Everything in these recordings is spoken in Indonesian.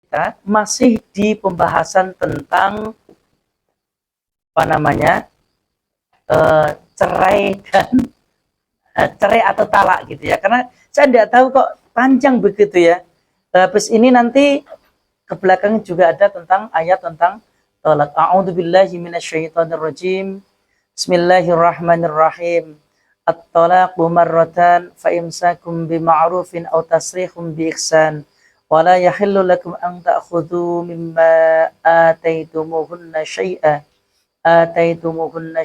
kita masih di pembahasan tentang apa namanya cerai dan cerai atau talak gitu ya. Karena saya tidak tahu kok panjang begitu ya. Habis ini nanti ke belakang juga ada tentang ayat tentang talak. A'udzubillahi minasyaitonirrajim. Bismillahirrahmanirrahim. At-talaqu marratan fa imsakum bima'rufin aw tasrihum bi ihsan. Wa la yahillu lakum an ta'khudhu mimma ataytumuhunna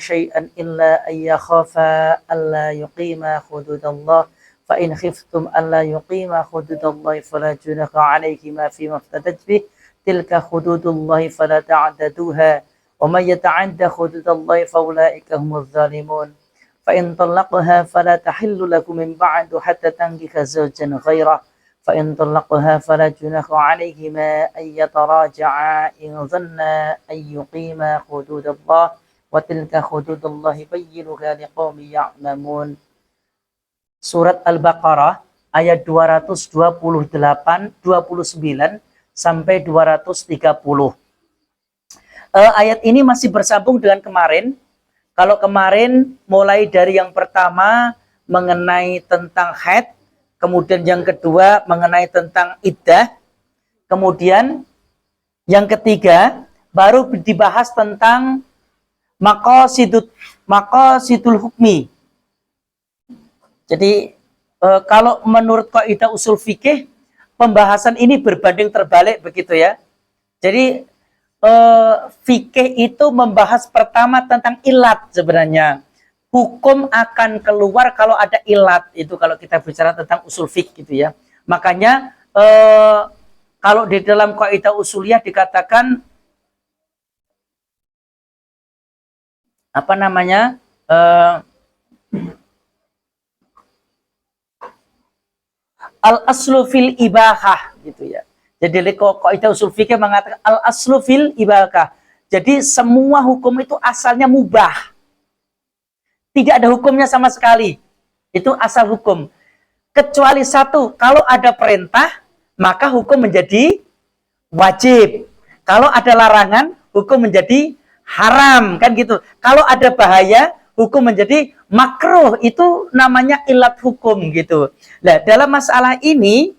syai'an illa an yakhafa alla yuqima hududallah fa in khiftum alla yuqima hududallahi fala junaha 'alaihima fima iftadat bih tilka hududullahi fala ta'taduha wa may yata'adda hududallahi fa ulaika humuz zalimun fa in talaqaha fala tahillu lakum min ba'du hatta tankiha zawjan ghairah fa in talaqaha fala junaha 'alaihima ay yataraja'a in dhanna ay yuqima hududallah wa tilka hududullahi bayyinuha liqaumin ya'lamun. Surat Al-Baqarah ayat 228, 29 sampai 230. Ayat ini masih bersambung dengan kemarin. Kalau kemarin mulai dari yang pertama mengenai tentang haid, kemudian yang kedua mengenai tentang iddah, kemudian yang ketiga baru dibahas tentang maqasidul hukmi. Jadi kalau menurut kaidah usul fikih, pembahasan ini berbanding terbalik begitu ya. Jadi fikih itu membahas pertama tentang ilat sebenarnya. Hukum akan keluar kalau ada ilat, itu kalau kita bicara tentang usul fikih gitu ya. Makanya kalau di dalam kaidah usuliyah dikatakan apa namanya? Al-aslu fil ibahah gitu ya. Jadi kaidah usul fikih mengatakan al-aslu fil ibahah. Jadi semua hukum itu asalnya mubah. Tidak ada hukumnya sama sekali. Itu asal hukum. Kecuali satu, kalau ada perintah, maka hukum menjadi wajib. Kalau ada larangan, hukum menjadi haram, kan gitu. Kalau ada bahaya, hukum menjadi makruh. Itu namanya ilat hukum gitu. Nah, dalam masalah ini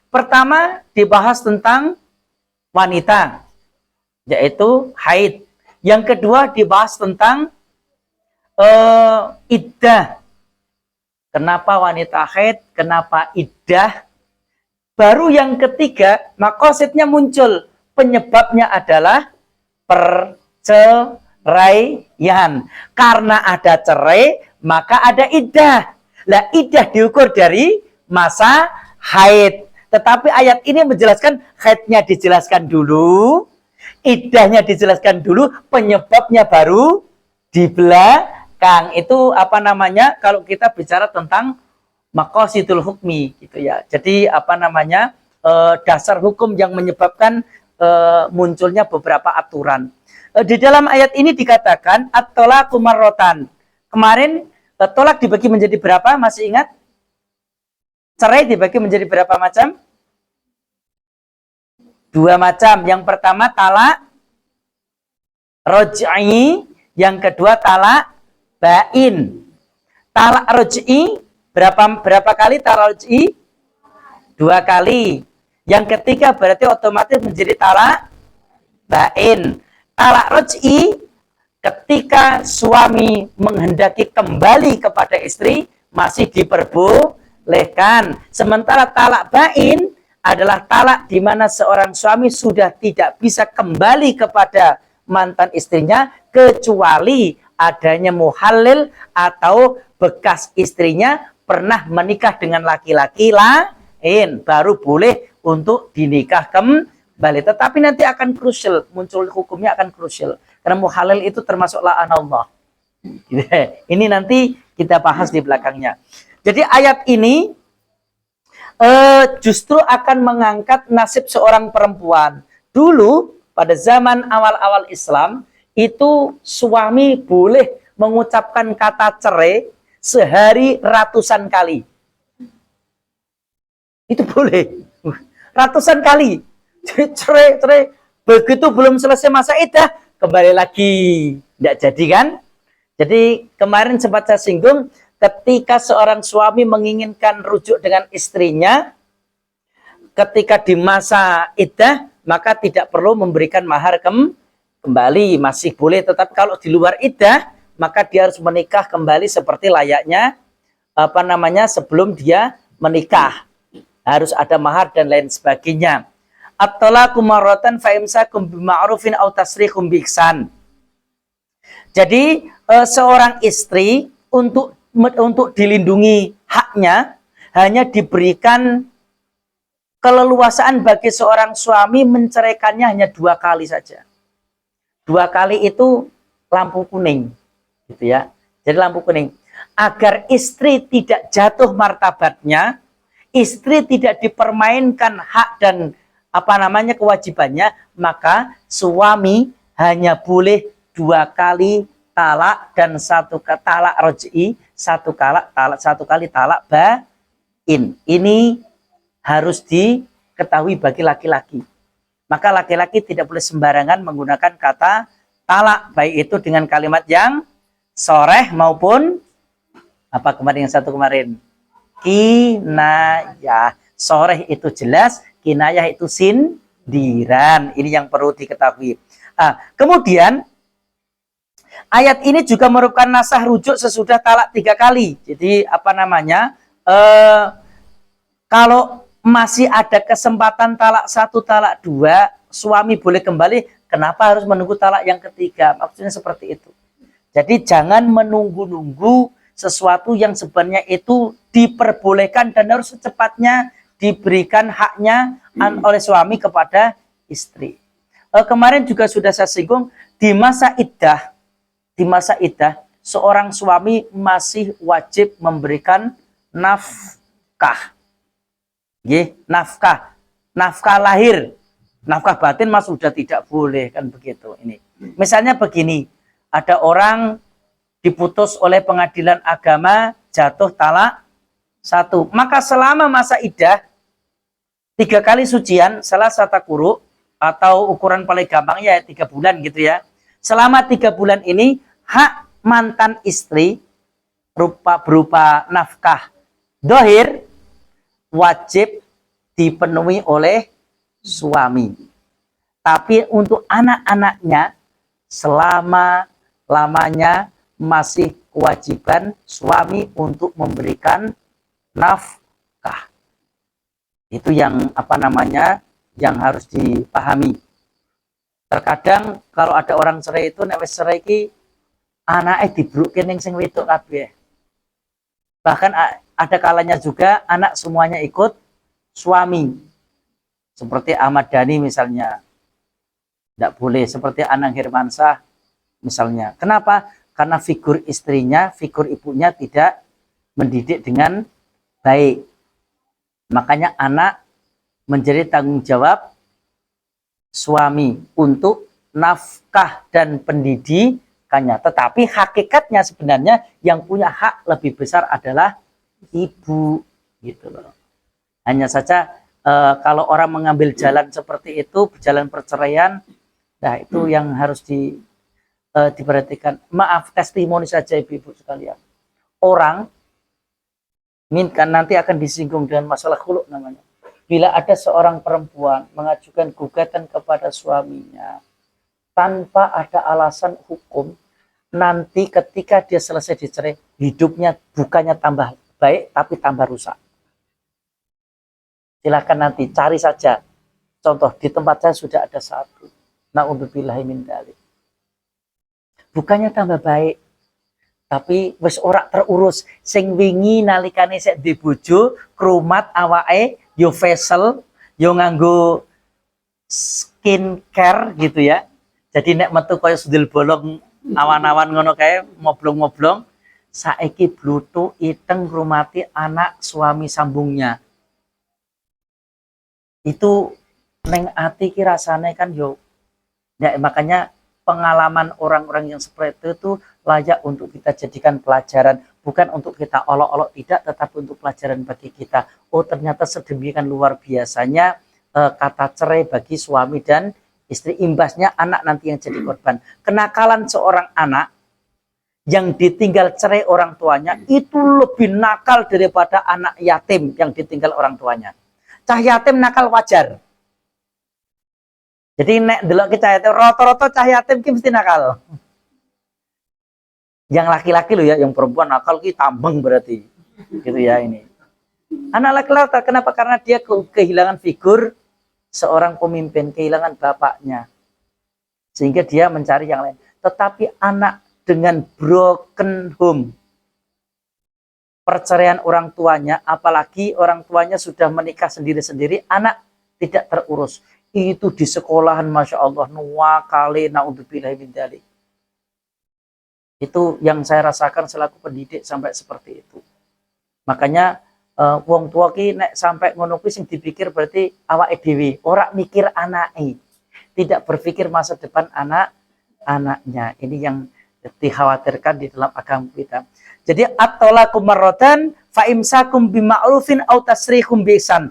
pertama dibahas tentang wanita, yaitu haid. Yang kedua dibahas tentang iddah. Kenapa wanita haid? Kenapa iddah? Baru yang ketiga, maqasidnya muncul. Penyebabnya adalah perceraian. Karena ada cerai, maka ada iddah. Lah, iddah diukur dari masa haid. Tetapi ayat ini menjelaskan haidnya dijelaskan dulu, iddahnya dijelaskan dulu, penyebabnya baru di belakang. Itu apa namanya kalau kita bicara tentang maqasidul hukmi gitu ya. Jadi apa namanya dasar hukum yang menyebabkan munculnya beberapa aturan. Di dalam ayat ini dikatakan at-talaqu marratan. Kemarin tolak dibagi menjadi berapa? Masih ingat? Cerai dibagi menjadi berapa macam? 2 macam. Yang pertama talak roj'i, yang kedua talak bain. Talak roj'i berapa kali talak roj'i? 2 kali. Yang ketiga berarti otomatis menjadi talak bain. Talak roj'i ketika suami menghendaki kembali kepada istri masih diperbolehkan. Sementara talak bain adalah talak di mana seorang suami sudah tidak bisa kembali kepada mantan istrinya kecuali adanya muhallil atau bekas istrinya pernah menikah dengan laki-laki lain, baru boleh untuk dinikah kembali. Tetapi nanti akan krusial, muncul hukumnya akan krusial. Karena muhallil itu termasuk la'anallah. Ini nanti kita bahas di belakangnya. Jadi ayat ini justru akan mengangkat nasib seorang perempuan. Dulu pada zaman awal-awal Islam itu suami boleh mengucapkan kata cerai sehari ratusan kali. Itu boleh. Ratusan kali. cerai, cerai. Begitu belum selesai masa iddah, kembali lagi. Tidak jadi kan? Jadi kemarin sempat saya singgung, ketika seorang suami menginginkan rujuk dengan istrinya, ketika di masa iddah, maka tidak perlu memberikan mahar kembali, masih boleh. Tetapi kalau di luar iddah, maka dia harus menikah kembali seperti layaknya sebelum dia menikah. Harus ada mahar dan lain sebagainya. At-talaqu marratan fa imsakum bima'rufin aw tasrihum bi ihsan. Jadi seorang istri untuk dilindungi haknya hanya diberikan keleluasaan bagi seorang suami menceraikannya hanya 2 kali saja. 2 kali itu lampu kuning, gitu ya. Jadi lampu kuning. Agar istri tidak jatuh martabatnya, istri tidak dipermainkan hak dan kewajibannya, maka suami hanya boleh 2 kali talak dan 1 talak roj'i, 1 kali talak bain. Ini harus diketahui bagi laki-laki. Maka laki-laki tidak boleh sembarangan menggunakan kata talak, baik itu dengan kalimat yang soreh maupun yang satu kemarin, kinayah. Soreh itu jelas, kinayah itu sindiran. Ini yang perlu diketahui. Kemudian ayat ini juga merupakan nasah rujuk sesudah talak 3 kali. Jadi kalau masih ada kesempatan talak 1, talak 2, suami boleh kembali. Kenapa harus menunggu talak yang ketiga? Maksudnya seperti itu. Jadi jangan menunggu-nunggu sesuatu yang sebenarnya itu diperbolehkan dan harus secepatnya diberikan haknya oleh suami kepada istri. Kemarin juga sudah saya singgung, di masa iddah seorang suami masih wajib memberikan nafkah. Nafkah lahir, nafkah batin mas sudah tidak boleh, kan begitu. Ini misalnya begini, ada orang diputus oleh pengadilan agama, jatuh talak 1, maka selama masa iddah 3 kali sucian, salah satu kuru, atau ukuran paling gampang ya 3 bulan gitu ya. Selama 3 bulan ini hak mantan istri berupa nafkah dohir wajib dipenuhi oleh suami. Tapi untuk anak-anaknya selama-lamanya masih kewajiban suami untuk memberikan nafkah. Itu yang yang harus dipahami. Terkadang kalau ada orang cerai itu nek wis cerai iki anake dibrukke ning sing wedok kabeh. Bahkan ada kalanya juga anak semuanya ikut suami. Seperti Ahmad Dhani misalnya. Tidak boleh. Seperti Anang Hermansyah misalnya. Kenapa? Karena figur istrinya, figur ibunya tidak mendidik dengan baik. Makanya anak menjadi tanggung jawab suami untuk nafkah dan pendidikannya. Tetapi hakikatnya sebenarnya yang punya hak lebih besar adalah ibu, gitu loh. Hanya saja kalau orang mengambil jalan seperti itu, jalan perceraian, nah itu yang harus diperhatikan. Maaf, testimoni saja ibu-ibu sekalian. Orang kan nanti akan disinggung dengan masalah khuluk namanya. Bila ada seorang perempuan mengajukan gugatan kepada suaminya tanpa ada alasan hukum, nanti ketika dia selesai dicerai, hidupnya bukannya tambah baik tapi tambah rusak. Silahkan nanti cari saja. Contoh di tempat saya sudah ada 1. Na'udzubillahi min dzalik. Bukannya tambah baik, tapi wis ora terurus. Sing wingi nalikane sik di bojo, krumat awake, yo facial, yo nganggo skincare gitu ya. Jadi nek metu kaya sundel bolong awan-awan ngono kae, moblong-moblong, saiki blutu iteng ngrumati anak suami sambungnya. Itu neng ati ki rasane kan yo. Ya, makanya pengalaman orang-orang yang seperti itu layak untuk kita jadikan pelajaran, bukan untuk kita olok-olok, tidak, tetapi untuk pelajaran bagi kita. Oh, ternyata sedemikian luar biasanya kata cerai bagi suami dan istri. Imbasnya anak nanti yang jadi korban. Kenakalan seorang anak yang ditinggal cerai orang tuanya itu lebih nakal daripada anak yatim yang ditinggal orang tuanya. Cah yatim nakal wajar. Jadi nek delok cah yatim rata-rata cah yatim ki mesti nakal. Yang laki-laki loh ya, yang perempuan nakal ki tambeng berarti. Gitu ya ini. Anak laki-laki kenapa? Karena dia kehilangan figur seorang pemimpin, kehilangan bapaknya. Sehingga dia mencari yang lain. Tetapi anak dengan broken home, perceraian orang tuanya, apalagi orang tuanya sudah menikah sendiri-sendiri, anak tidak terurus. Itu di sekolahan, Masya Allah, nuwakali na'udzubillah min dzalik. Itu yang saya rasakan selaku pendidik sampai seperti itu. Makanya wong tua ki nek sampai ngono kuwi sing dipikir berarti awake dhewe, ora mikir anake. Tidak berpikir masa depan anak-anaknya. Ini yang dikhawatirkan di dalam agama kita. Jadi at-talaqu marratan fa imsakum bima'rufin aw tasrihum biihsan.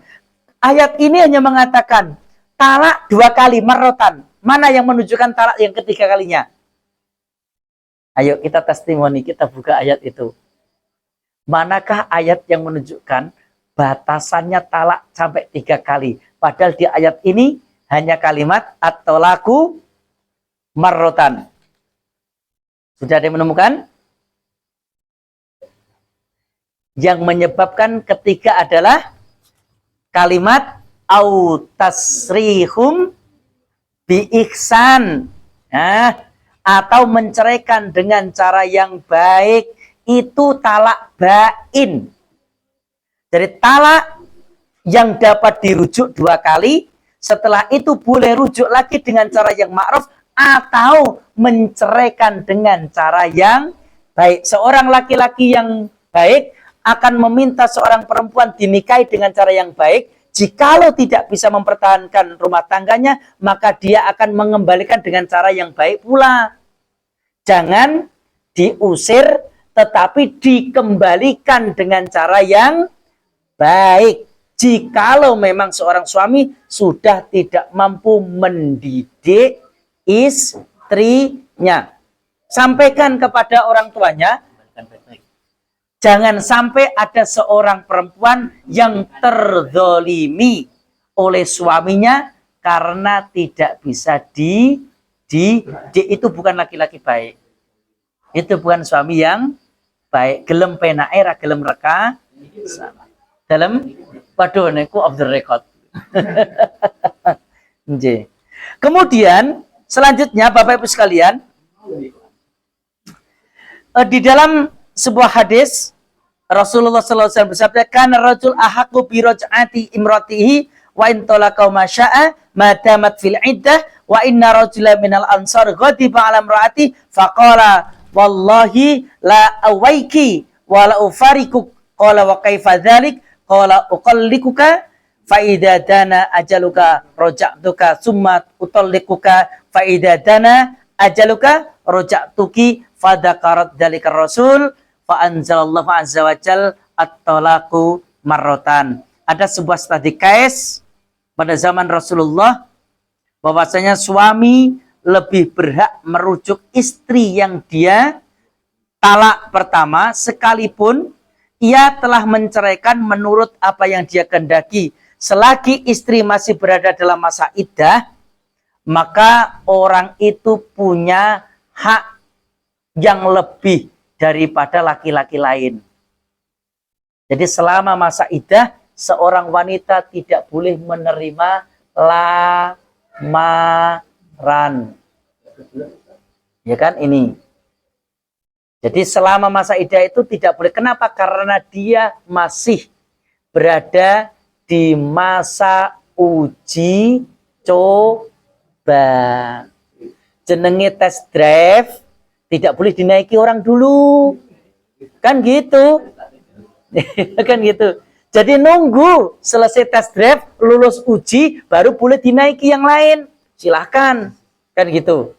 Ayat ini hanya mengatakan talak 2 kali marratan. Mana yang menunjukkan talak yang ketiga kalinya? Ayo kita testimoni, kita buka ayat itu. Manakah ayat yang menunjukkan batasannya talak sampai 3 kali? Padahal di ayat ini hanya kalimat at-talaqu marratan. Sudah ada yang menemukan? Yang menyebabkan ketiga adalah kalimat au tasrihum bi ihsan. Nah, atau menceraikan dengan cara yang baik, itu talak bain. Jadi talak yang dapat dirujuk 2 kali, setelah itu boleh rujuk lagi dengan cara yang ma'ruf atau menceraikan dengan cara yang baik. Seorang laki-laki yang baik akan meminta seorang perempuan dinikahi dengan cara yang baik. Jikalau tidak bisa mempertahankan rumah tangganya, maka dia akan mengembalikan dengan cara yang baik pula. Jangan diusir, tetapi dikembalikan dengan cara yang baik. Jikalau memang seorang suami sudah tidak mampu mendidik istrinya, sampaikan kepada orang tuanya. Jangan sampai ada seorang perempuan yang terzolimi oleh suaminya karena tidak bisa itu bukan laki-laki baik. Itu bukan suami yang baik. Gelem penake ra gelem reka. Dalam waduh niku off the record. Kemudian selanjutnya Bapak Ibu sekalian, di dalam sebuah hadis Rasulullah SAW bersabda, "Kana rajul ahaqu bi raj'ati imratihi wa in talaqa ma syaa ma damat fil iddah wa inna rajula minal ansar ghadiba ala imraati faqala wallahi la awaiki wa la ufariku qala wa kaifa dzalik qala uqallikuka fa idza dana ajaluka raja'tuka summa utallikuka fa idza dana ajaluka raja'tuki fadakarat dzalika rasul fa anzalallahu azza wa jal at-talaqu marratan." Ada sebuah studi case pada zaman Rasulullah bahwasanya suami lebih berhak merujuk istri yang dia talak pertama sekalipun ia telah menceraikan menurut apa yang dia kehendaki. Selagi istri masih berada dalam masa iddah, maka orang itu punya hak yang lebih daripada laki-laki lain. Jadi selama masa iddah, seorang wanita tidak boleh menerima lamaran. Ya kan ini. Jadi selama masa iddah itu tidak boleh. Kenapa? Karena dia masih berada di masa uji coba. Jenenge test drive, tidak boleh dinaiki orang dulu. Kan gitu. Kan gitu. Jadi nunggu selesai test drive, lulus uji, baru boleh dinaiki yang lain. Silahkan. Kan gitu.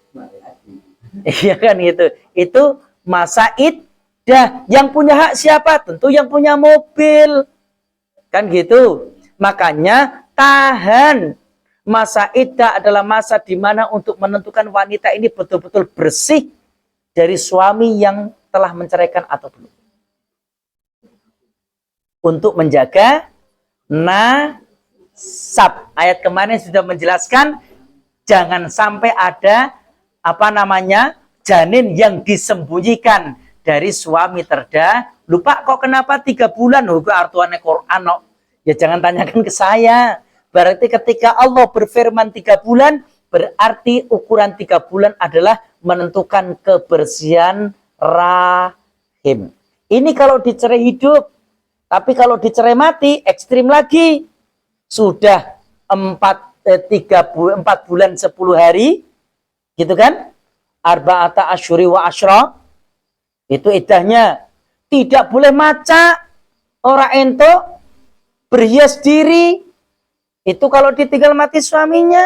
Iya kan gitu. Itu masa iddah. Yang punya hak siapa? Tentu yang punya mobil. Kan gitu. Makanya tahan. Masa iddah adalah masa di mana untuk menentukan wanita ini betul-betul bersih dari suami yang telah menceraikan atau belum. Untuk menjaga nasab. Ayat kemarin sudah menjelaskan jangan sampai ada janin yang disembunyikan dari suami terdahulu. Lupa kok kenapa 3 bulan? Ke artuannya Quran. Ya jangan tanyakan ke saya. Berarti ketika Allah berfirman 3 bulan, berarti ukuran 3 bulan adalah menentukan kebersihan rahim. Ini kalau dicerai hidup. Tapi kalau dicerai mati, ekstrim lagi. Sudah 4 bulan 10 hari. Gitu kan? Arba'ata asyuri wa asyra. Itu iddahnya. Tidak boleh maca. Ora ento. Berhias diri. Itu kalau ditinggal mati suaminya.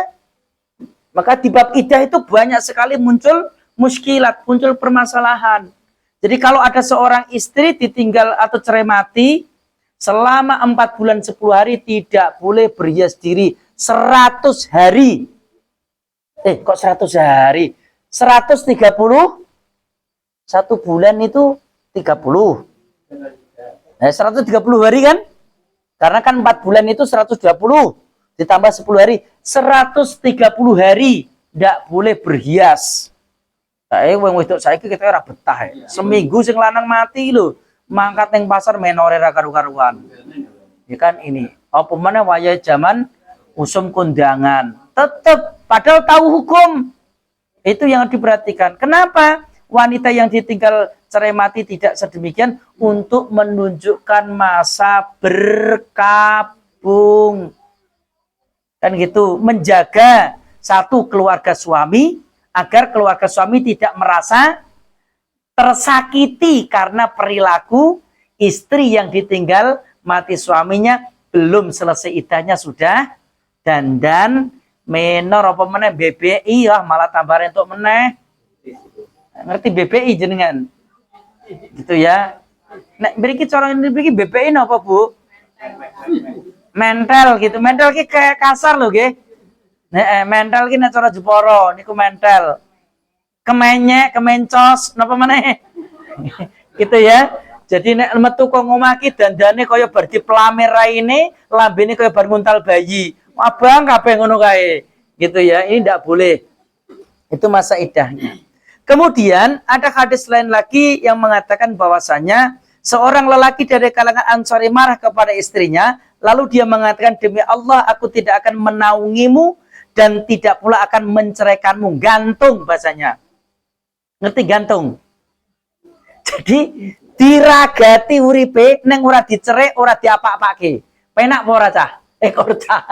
Maka di bab iddah itu banyak sekali muncul muskilat, muncul permasalahan. Jadi kalau ada seorang istri ditinggal atau cerai mati, selama 4 bulan 10 hari tidak boleh berhias diri. 100 hari. Kok 100 hari? 130? 1 bulan itu 30. 130 hari kan? Karena kan 4 bulan itu 120. Ditambah 10 hari, 130 hari tidak boleh berhias. Wong wedok saiki kita ora betah. Seminggu sing lanang mati lho, mangkat ning pasar menore ra karu-karuan. Ya kan ini. Apa meneh wayah zaman usum kondangan. Tetep padahal tahu hukum. Itu yang diperhatikan. Kenapa wanita yang ditinggal cerai mati tidak sedemikian? Untuk menunjukkan masa berkabung. Kan gitu, menjaga satu keluarga suami agar keluarga suami tidak merasa tersakiti karena perilaku istri yang ditinggal mati suaminya belum selesai iddahnya sudah dandan menor apa meneh BBI malah tambah rentuk meneh. Ngerti BBI jenengan? Gitu ya. Nek mriki cara mriki BBI napa, Bu? Mental gitu. Mental ki kayak kasar loh nggih. Mental ki nek cara Jepara niku mental. Kemenyek, kemencos, napa meneh? Gitu ya. Jadi nek metu kok ngomah ki dandane kaya bar dipelamir raine, lambene kaya bar nguntal bayi. Abang kabeh ngono kae. Gitu ya. Ini ndak boleh. Itu masa iddahnya. Kemudian ada hadis lain lagi yang mengatakan bahwasanya seorang lelaki dari kalangan Ansari marah kepada istrinya, lalu dia mengatakan, demi Allah aku tidak akan menaungimu dan tidak pula akan menceraikanmu. Gantung bahasanya. Ngerti gantung? Jadi diragati uripe neng ora dicerai, ora diapa-apake. Penak apa ora cah? Cah.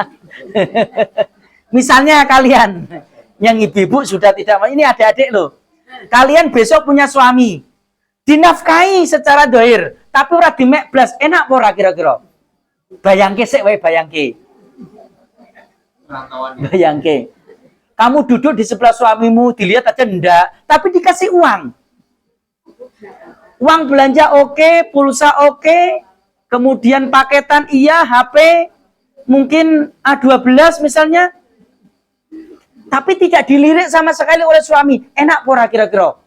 Misalnya kalian yang ibu-ibu sudah tidak, ini adik-adik loh. Kalian besok punya suami. Dinafkahi secara dohir, tapi ora dimek blas, enak apa ora kira-kira? Bayangke sik wae bayangke. Bayangke. Kamu duduk di sebelah suamimu, dilihat aja ndak, tapi dikasih uang. Uang belanja oke, pulsa oke, kemudian paketan iya, HP mungkin A12 misalnya. Tapi tidak dilirik sama sekali oleh suami. Enak apa ora kira-kira?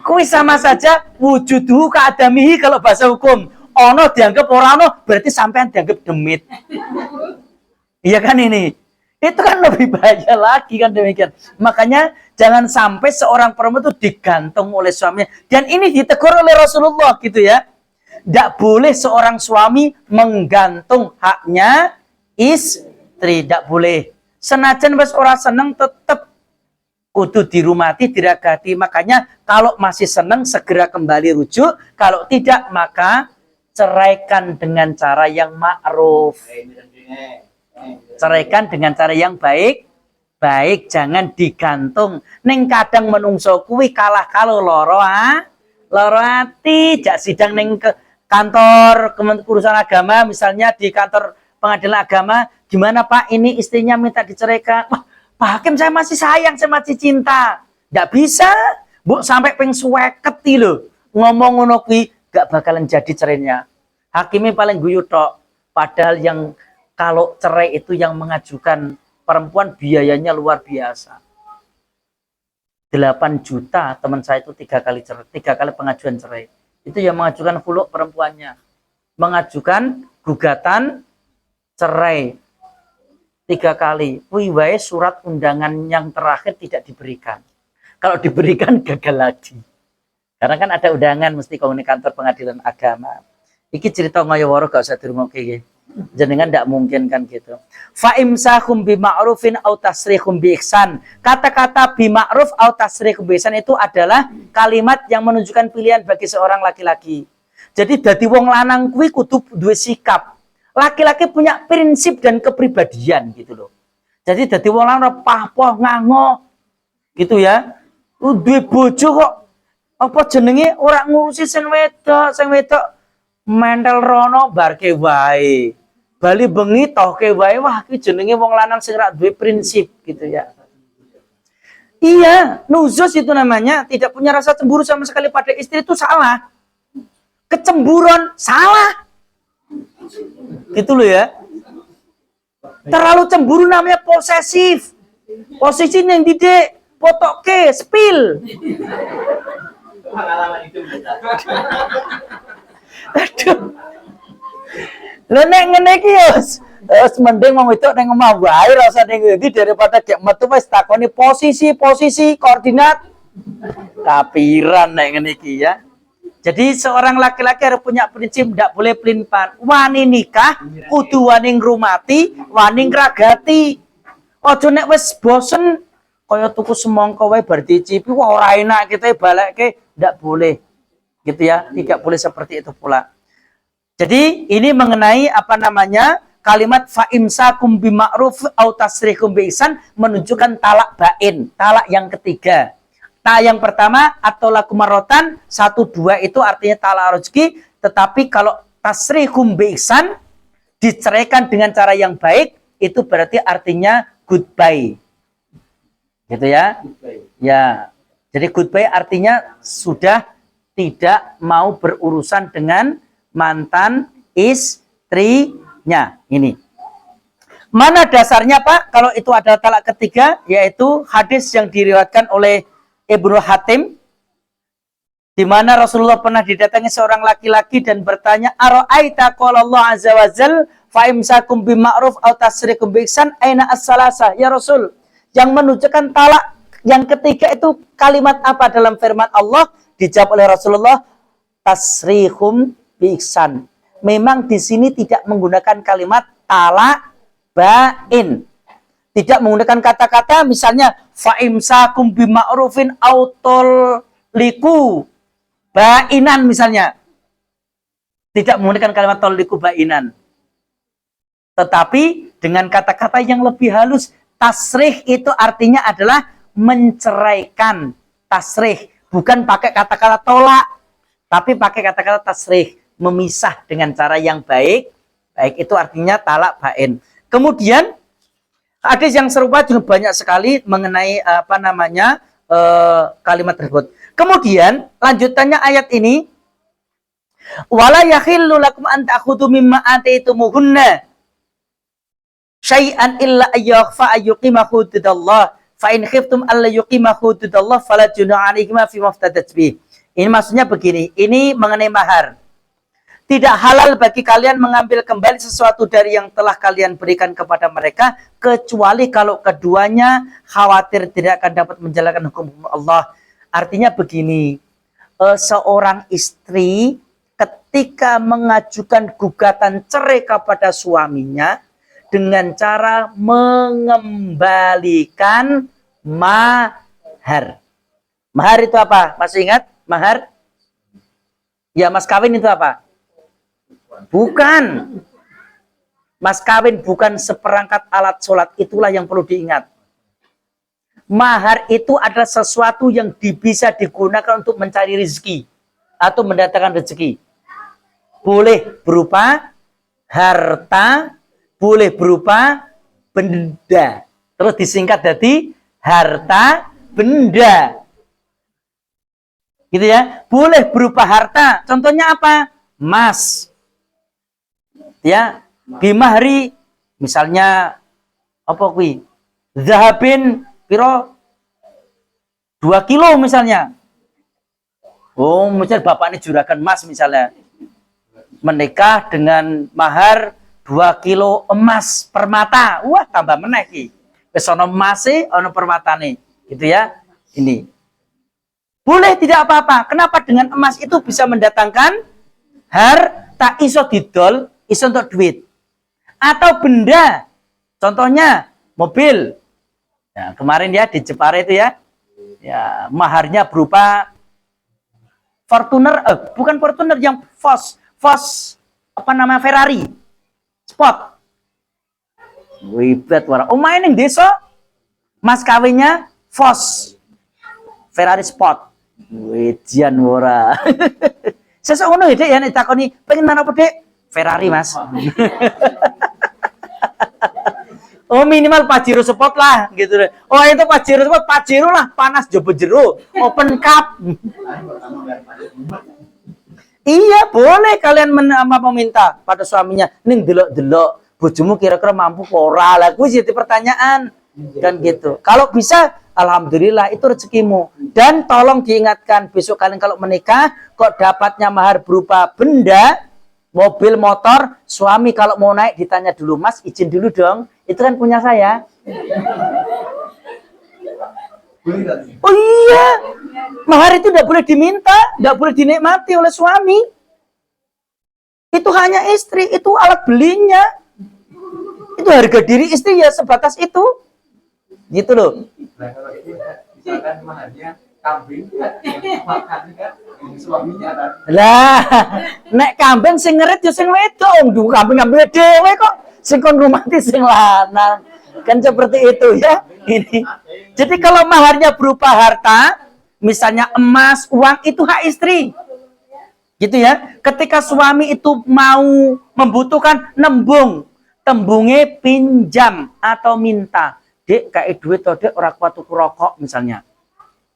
Kui sama saja wujuduhu ka'adamihi kalau bahasa hukum. Ono dianggap ora ono berarti sampean dianggap demit. Iya kan ini? Itu kan lebih bahaya lagi kan demikian. Makanya jangan sampai seorang perempuan itu digantung oleh suaminya. Dan ini ditegur oleh Rasulullah gitu ya. Tidak boleh seorang suami menggantung haknya istri. Tidak boleh. Senajan wis ora seneng tetep kudu dirumati, diragati. Makanya kalau masih seneng segera kembali rujuk. Kalau tidak maka ceraikan dengan cara yang ma'ruf. Ceraikan dengan cara yang baik. Baik, jangan digantung. Neng kadang menungso kuwi kalah kalau loro loro ati, jak sidang neng ke kantor urusan agama, misalnya di kantor pengadilan agama, gimana Pak, ini istrinya minta diceraikan. Wah, Pak Hakim saya masih sayang, saya masih cinta. Nggak bisa, Bu, sampai peng suweket lho. Ngomong ngono kuwi gak bakalan jadi cerainya. Hakimnya paling guyu tok. Padahal yang kalau cerai itu yang mengajukan perempuan biayanya luar biasa. 8 juta teman saya itu 3 kali cerai, 3 kali pengajuan cerai. Itu yang mengajukan khuluk perempuannya. Mengajukan gugatan cerai 3 kali. Wae surat undangan yang terakhir tidak diberikan. Kalau diberikan gagal lagi. Karena kan ada undangan mesti kau kantor pengadilan agama. Iki cerita ngoyo-woro gak usah dirungokke nggih. Jenengan tidak mungkin kan gitu. Fa imsahum bi ma'rufin au tasrihum bi ihsan. Kata-kata bi ma'ruf au tasrihum bi ihsan itu adalah kalimat yang menunjukkan pilihan bagi seorang laki-laki. Jadi dadi wong lanang kuwi kudu duwe sikap. Laki-laki punya prinsip dan kepribadian gitu loh. Jadi dadi wong lanang pahpoh ngango gitu ya. Duwe bojo kok apa jenenge ora ngurusi sing wedok mental rono barke wae. Bali bengi tohke wae, wah iki jenenge wong lanang sing ra duwe prinsip gitu ya. Iya, nuzuz itu namanya, tidak punya rasa cemburu sama sekali pada istri itu salah. Kecemburuan salah. Gitu loh ya. Terlalu cemburu namanya posesif. Posisi yang didik potoke, spill. Aduh. Lho nek ngene iki wis mending wong wedok ning omah wae ora usah ning ndi daripada gek metu wis takoni posisi koordinat. Kapiran nek ngene iki ya. Jadi seorang laki-laki harus punya prinsip ndak boleh pelin-pelan. Wani nikah kudu wani ngrumati, wani ngragati. Aja nek wis bosen kaya tuku semangka wae bar dicipi wah ora enak kita balekke ndak boleh. Gitu ya, tidak boleh seperti itu pula. Jadi ini mengenai apa namanya kalimat fa imsakum bima'ruf au tasrihum bi ihsan menunjukkan talak bain, talak yang ketiga. Yang pertama atau lakum marrotan 1 2 itu artinya talak rezeki, tetapi kalau tasrihum bi ihsan diceraikan dengan cara yang baik itu berarti artinya goodbye. Gitu ya? Ya. Jadi goodbye artinya sudah tidak mau berurusan dengan mantan istrinya. Ini. Mana dasarnya Pak? Kalau itu ada talak ketiga, yaitu hadis yang diriwayatkan oleh Ibnu Hatim, di mana Rasulullah pernah didatangi seorang laki-laki dan bertanya, "Ara'aita qala Allah azza wa jal fa imsakum bima'ruf aw tasrikum bi ihsan aina as-salasa?" Ya Rasul, yang menunjukkan talak yang ketiga itu kalimat apa dalam firman Allah? Dijawab oleh Rasulullah, tasrihum bi ihsan. Memang di sini tidak menggunakan kalimat talak bain. Tidak menggunakan kata-kata misalnya fa imsakum bima'rufin autol liku bainan misalnya. Tidak menggunakan kalimat tol liku bainan. Tetapi dengan kata-kata yang lebih halus, tasrih itu artinya adalah menceraikan. Tasrih bukan pakai kata-kata tolak, tapi pakai kata-kata tasrih, memisah dengan cara yang baik. Baik itu artinya talak bain. Kemudian hadis yang serupa juga banyak sekali mengenai apa namanya kalimat tersebut. Kemudian lanjutannya ayat ini, wala yakhillu lakum an ta'khudhu mimma atitumuhunna syai'an illa ayyukhfa ayyuqima hududallah fa in khiftum alla yuqima hududallah fala junaha alaihima fi maftadat bih. Ini maksudnya begini, ini mengenai mahar. Tidak halal bagi kalian mengambil kembali sesuatu dari yang telah kalian berikan kepada mereka, kecuali kalau keduanya khawatir tidak akan dapat menjalankan hukum Allah. Artinya begini, seorang istri ketika mengajukan gugatan cerai kepada suaminya dengan cara mengembalikan mahar. Mahar itu apa? Masih ingat mahar? Ya, mas kawin itu apa? Bukan. Mas kawin bukan seperangkat alat sholat. Itulah yang perlu diingat. Mahar itu adalah sesuatu yang bisa digunakan untuk mencari rezeki atau mendatangkan rezeki. Boleh berupa harta, boleh berupa benda. Terus disingkat jadi harta benda. Gitu ya. Boleh berupa harta. Contohnya apa? Emas. Ya, bimahri misalnya apa kuwi? Zahabin piro 2 kilo misalnya. Oh, misal bapaknya juragan emas misalnya. Menikah dengan mahar 2 kilo emas permata. Wah, tambah meneh iki. Wis ana emase, ana permatane. Gitu ya. Ini. Boleh tidak apa-apa. Kenapa dengan emas itu bisa mendatangkan harta iso didol, iso untuk duit. Atau benda. Contohnya mobil. Ya, kemarin ya di Jepara itu ya. Ya, maharnya berupa Fortuner, bukan Fortuner yang apa namanya Ferrari Sport. Wibet wara. Oh main yang desa mas kawinnya Ferrari Sport. Wijian wara. Sesuk ngono ya Dek ya nek takoni pengen mana apa Dek? Ferrari Mas. Oh minimal Pajero Sport lah gitu. Oh itu Pajero Sport, Pajero lah panas jobo jero, open cup. Iya boleh kalian meminta pada suaminya, ning delok-delok bojomu kira-kira mampu ora lah. Kuwi jadi pertanyaan kan gitu. Kalau bisa alhamdulillah itu rezekimu. Dan tolong diingatkan besok kalian kalau menikah kok dapatnya mahar berupa benda, mobil, motor, suami kalau mau naik ditanya dulu, Mas izin dulu dong. Itu kan punya saya. Oh iya, mahar itu tidak boleh diminta, tidak boleh dinikmati oleh suami. Itu hanya istri, itu alat belinya. Itu harga diri istri ya sebatas itu. Gitu loh. Nah, kalau itu misalkan maharnya kambing, makannya suaminya kan. Lah, nek kambing sing ngerit ya sing wedok, duh kambing dhewe kok. Sing kon rumati sing lanang. Kan seperti itu ya. Ini. Jadi kalau maharnya berupa harta, misalnya emas, uang itu hak istri. Gitu ya. Ketika suami itu mau membutuhkan nembung, tembungnya pinjam atau minta. Dek kayak duit atau dek ora kuat tuku rokok misalnya.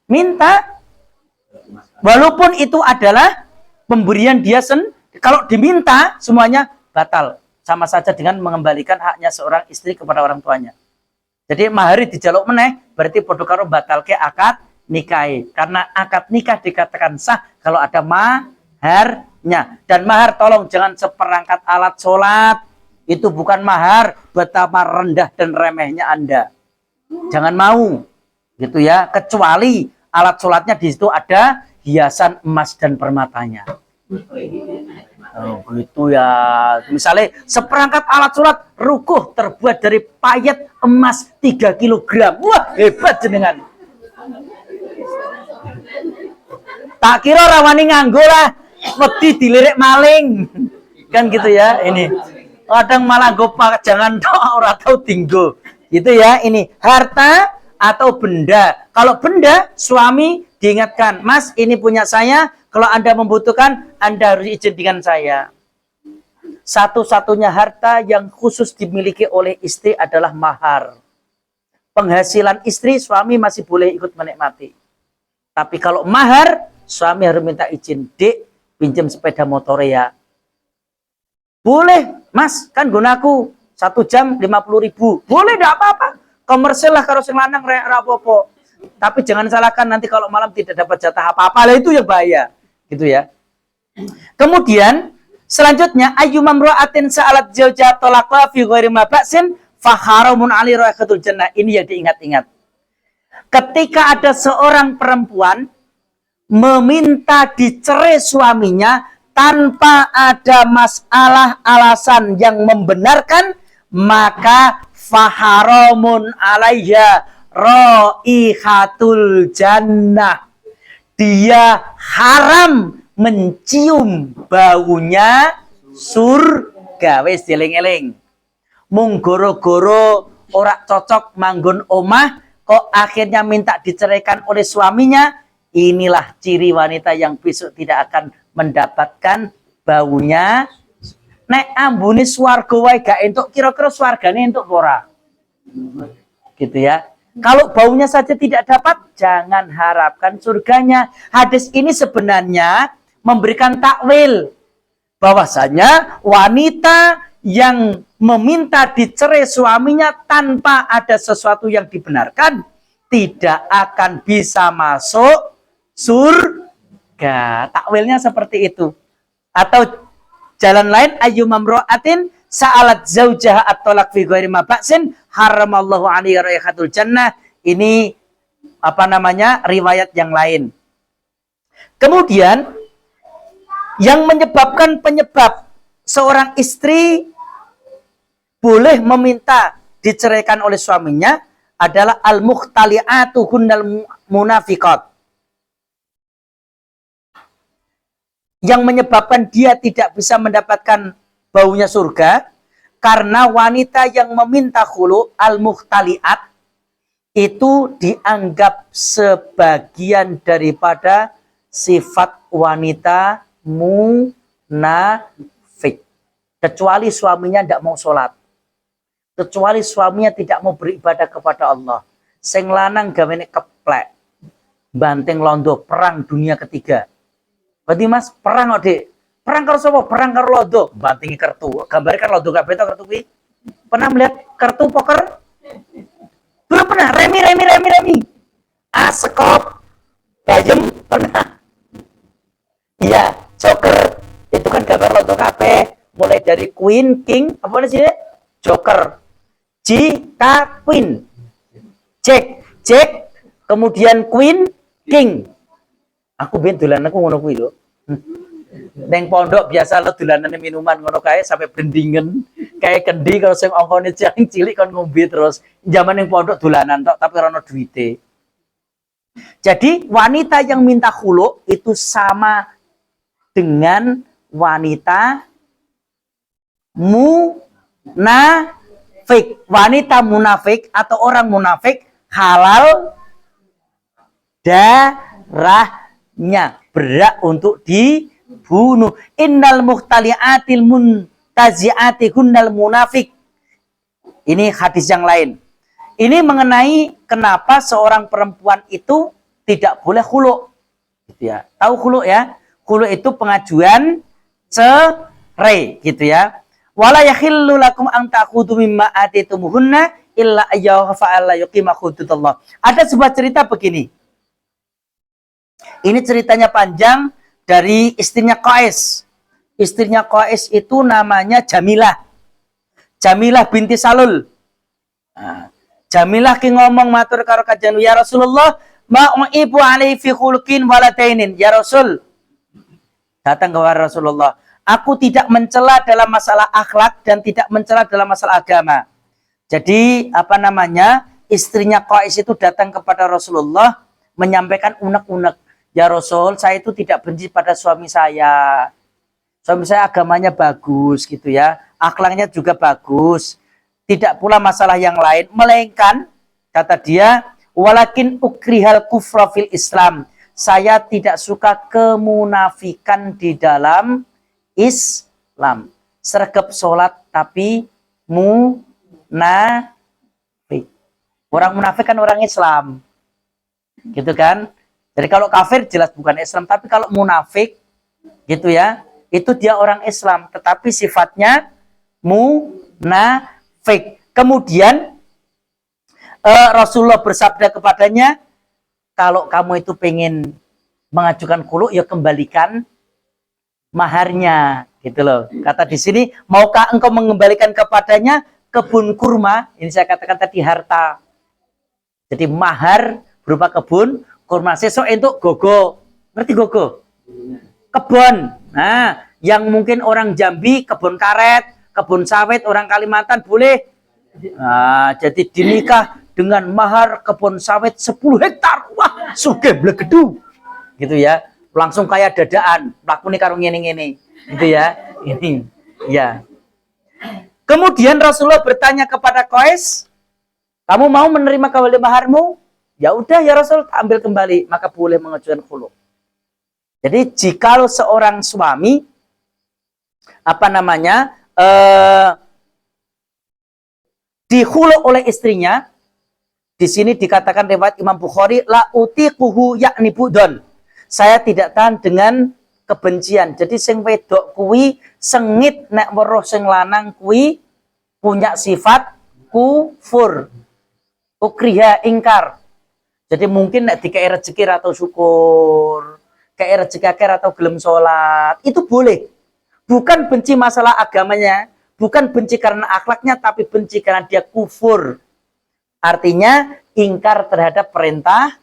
Minta. Walaupun itu adalah pemberian dia kalau diminta semuanya batal. Sama saja dengan mengembalikan haknya seorang istri kepada orang tuanya. Jadi mahari dijaluk meneh berarti padha karo batalke akad nikahi. Karena akad nikah dikatakan sah kalau ada maharnya. Dan mahar tolong jangan seperangkat alat sholat. Itu bukan mahar, betapa rendah dan remehnya Anda. Jangan mau. Gitu ya, kecuali alat sholatnya di situ ada hiasan emas dan permatanya. Oh, begitu ya. Misalnya seperangkat alat sholat rukuh terbuat dari payet emas 3 kg. Wah, hebat jenengan. Tak kira rawani nganggo lah, wedi dilirik maling. Kan gitu ya, ini. Kadang malah gopak jangan ora tahu tinggo. Gitu ya, ini harta atau benda. Kalau benda, suami diingatkan, Mas, ini punya saya. Kalau Anda membutuhkan, Anda harus izin dengan saya. Satu-satunya harta yang khusus dimiliki oleh istri adalah mahar. Penghasilan istri, suami masih boleh ikut menikmati. Tapi kalau mahar, suami harus minta izin. Dek, pinjam sepeda motor ya. Boleh, Mas, kan gunaku 1 jam 50.000. Boleh, tidak apa-apa. Komersil lah kalau sing lanang rapopo. Tapi jangan salahkan nanti kalau malam tidak dapat jatah apa-apa, lah itu yang bahaya. Gitu ya. Kemudian selanjutnya ayyumamra'atin sa'alat zawja talaqa fi ghairi ma ba'sin fa haramun 'ali raihatul jannah. Ini yang diingat-ingat. Ketika ada seorang perempuan meminta dicerai suaminya tanpa ada masalah alasan yang membenarkan, maka faharamun 'alaiha raihatul jannah. Dia haram mencium baunya surga. Wis dieling-eling. Mung goro-goro ora cocok manggon omah kok akhirnya minta diceraikan oleh suaminya. Inilah ciri wanita yang besok tidak akan mendapatkan baunya. Nek ambune swarga wae gak entuk, kira-kira swargane entuk ora? Gitu ya. Kalau baunya saja tidak dapat, jangan harapkan surganya. Hadis ini sebenarnya memberikan takwil bahwasanya wanita yang meminta dicerai suaminya tanpa ada sesuatu yang dibenarkan tidak akan bisa masuk surga. Takwilnya seperti itu. Atau jalan lain, ayyumam ro'atin sa'alat zaujaha at-talaq fi ghairi ma ba'sin haramallahu 'alaiha raihatul jannah. Ini riwayat yang lain. Kemudian yang menyebabkan penyebab seorang istri boleh meminta diceraikan oleh suaminya adalah al-mukhtali'atu hunnal munafiqat. Yang menyebabkan dia tidak bisa mendapatkan baunya surga karena wanita yang meminta khulu al-mukhtali'at itu dianggap sebagian daripada sifat wanita munafik. Kecuali suaminya tidak mau sholat. Kecuali suaminya tidak mau beribadah kepada Allah. Sing lanang gawene keplek. Banteng londo perang dunia ketiga. Berarti mas perang kok Dik. Perang karo sapa? Perang karo londo. Bantingi kartu. Gambare kan londo kabeh to kartu kuwi. Pernah melihat kartu poker? Belum pernah. Remi. Asekop. Bayem pernah. Iya, joker. Itu kan gambar londo kabeh. Mulai dari queen, king, apa sih? Joker. Queen. Jack, kemudian queen, king. Aku ben dolananku ngono kuwi lho. Neng pondok biasa lo dolanane minuman ngono kae sampai bendingen. Kayak kendi kalau sing angkone cilik kon ngombe terus. Zaman ning pondok dolanan tok tapi ora ono duwite. Jadi wanita yang minta khulu itu sama dengan wanita munafik. Wanita munafik atau orang munafik halal darahnya, berat untuk dibunuh. Innal mukhtali'atil muntazi'ati hunnal munafik. Ini hadis yang lain. Ini mengenai kenapa seorang perempuan itu tidak boleh khulu. Gitu ya. Tahu khulu ya? Khulu itu pengajuan cerai, gitu ya. Wala yakhillu lakum an ta'khudhu mimma atitumuhunna illa ayyahu fa'ala yuqima hududallah. Ada sebuah cerita begini. Ini ceritanya panjang dari istrinya Qais. Istrinya Qais itu namanya Jamilah. Jamilah binti Salul. Nah, Jamilah ki ngomong matur karo kanjeng ya Rasulullah, ma'u'ibu alaihi fi khulqin waladainin. Ya Rasul, datang kepada Rasulullah. Aku tidak mencela dalam masalah akhlak dan tidak mencela dalam masalah agama. Jadi istrinya Qais itu datang kepada Rasulullah menyampaikan unek-unek. Ya Rasul, saya itu tidak benci pada suami saya. Suami saya agamanya bagus gitu ya. Akhlaknya juga bagus. Tidak pula masalah yang lain. Melainkan, kata dia, walakin ukrihal kufra fil Islam. Saya tidak suka kemunafikan di dalam Islam. Sergap sholat tapi munafik. Orang munafik kan orang Islam. Gitu kan? Jadi kalau kafir jelas bukan Islam. Tapi kalau munafik, gitu ya, itu dia orang Islam. Tetapi sifatnya munafik. Kemudian Rasulullah bersabda kepadanya, kalau kamu itu pengen mengajukan khulu, ya kembalikan maharnya, gitu loh. Kata di sini, maukah engkau mengembalikan kepadanya kebun kurma? Ini saya katakan tadi harta. Jadi mahar berupa kebun kurma. Sesok itu gogo. Ngerti gogo? Kebun. Nah, yang mungkin orang Jambi kebun karet, kebun sawit, orang Kalimantan boleh. Nah, jadi dinikah dengan mahar kebun sawit 10 hektar. Wah, sugih blegedu. Gitu ya. Langsung kayak dadaan, lakune karo ngene-ngene, gitu ya. Ini, ya. Kemudian Rasulullah bertanya kepada Qais, kamu mau menerima kembali maharmu? Ya udah ya Rasul, ambil kembali, maka boleh mengajukan khulu. Jadi jikalau seorang suami dikhulu oleh istrinya, di sini dikatakan riwayat Imam Bukhari, la utiquhu yakni budon. Saya tidak tahan dengan kebencian. Jadi sing wedok kuwi sengit nek weruh sing lanang kuwi punya sifat kufur. Ukriha ingkar. Jadi mungkin nek dikei rezeki atau syukur, kei rezeki akeh atau gelem salat, itu boleh. Bukan benci masalah agamanya, bukan benci karena akhlaknya, tapi benci karena dia kufur. Artinya ingkar terhadap perintah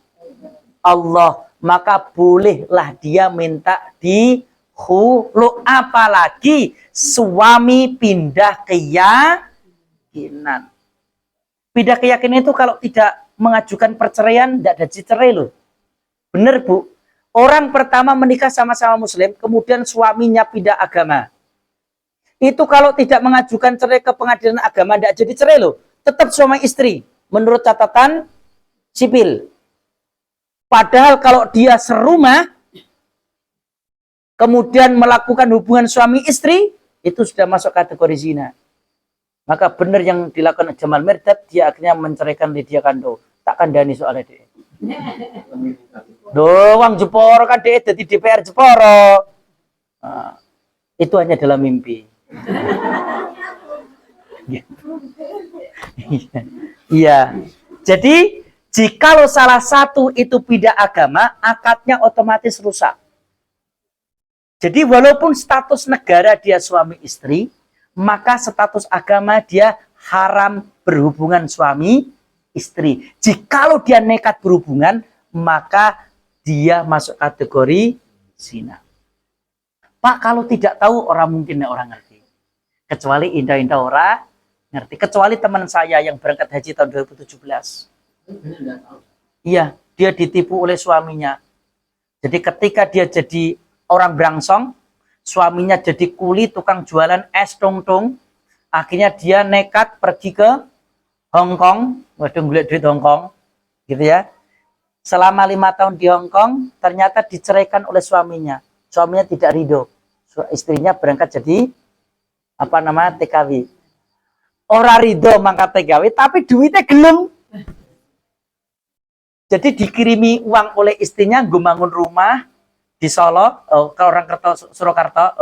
Allah. Maka bolehlah dia minta dihulu. Apalagi suami pindah keyakinan. Pindah keyakinan itu kalau tidak mengajukan perceraian, tidak ada cerai loh. Bener Bu. Orang pertama menikah sama-sama muslim, kemudian suaminya pindah agama. Itu kalau tidak mengajukan cerai ke pengadilan agama, tidak jadi cerai loh. Tetap suami istri, menurut catatan sipil. Padahal kalau dia serumah, kemudian melakukan hubungan suami istri, itu sudah masuk kategori zina. Maka benar yang dilakukan Jamal Mirdad, dia akhirnya menceraikan Lydia Kando. Tak kandani soalnya dia. Doang Jeporo kan dia jadi DPR Jeporo. Nah, itu hanya dalam mimpi. Iya. Jadi jikalau salah satu itu pindah agama, akadnya otomatis rusak. Jadi walaupun status negara dia suami istri, maka status agama dia haram berhubungan suami istri. Jikalau dia nekat berhubungan, maka dia masuk kategori zina. Pak, kalau tidak tahu orang mungkin orang ngerti. Kecuali indah-indah orang ngerti. Kecuali teman saya yang berangkat haji tahun 2017. Iya, dia ditipu oleh suaminya. Jadi ketika dia jadi orang berangsong, suaminya jadi kuli tukang jualan es tong-tong. Akhirnya dia nekat pergi ke Hong Kong. Waduh, ngulik duit Hong Kong. Gitu ya. Selama 5 tahun di Hong Kong, ternyata diceraikan oleh suaminya. Suaminya tidak ridho. Istrinya berangkat jadi TKW. Orang ridho mangkat TKW, tapi duitnya gelem. Jadi dikirimi uang oleh istrinya, gue bangun rumah di Solo, ke orang Surakarta,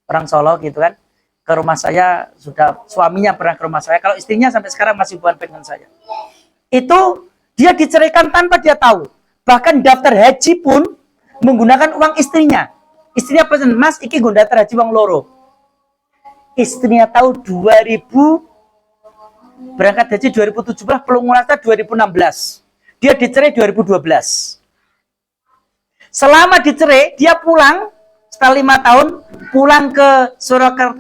orang Solo gitu kan. Ke rumah saya, sudah suaminya pernah ke rumah saya. Kalau istrinya sampai sekarang masih bukan dengan saya. Itu dia diceraikan tanpa dia tahu. Bahkan daftar haji pun menggunakan uang istrinya. Istrinya pesan, Mas, iki gue daftar haji uang loro. Istrinya tahu 2000, berangkat haji 2017, pelungurasa 2016. Dia dicerai 2012. Selama dicerai, dia pulang, setelah 5 tahun, pulang ke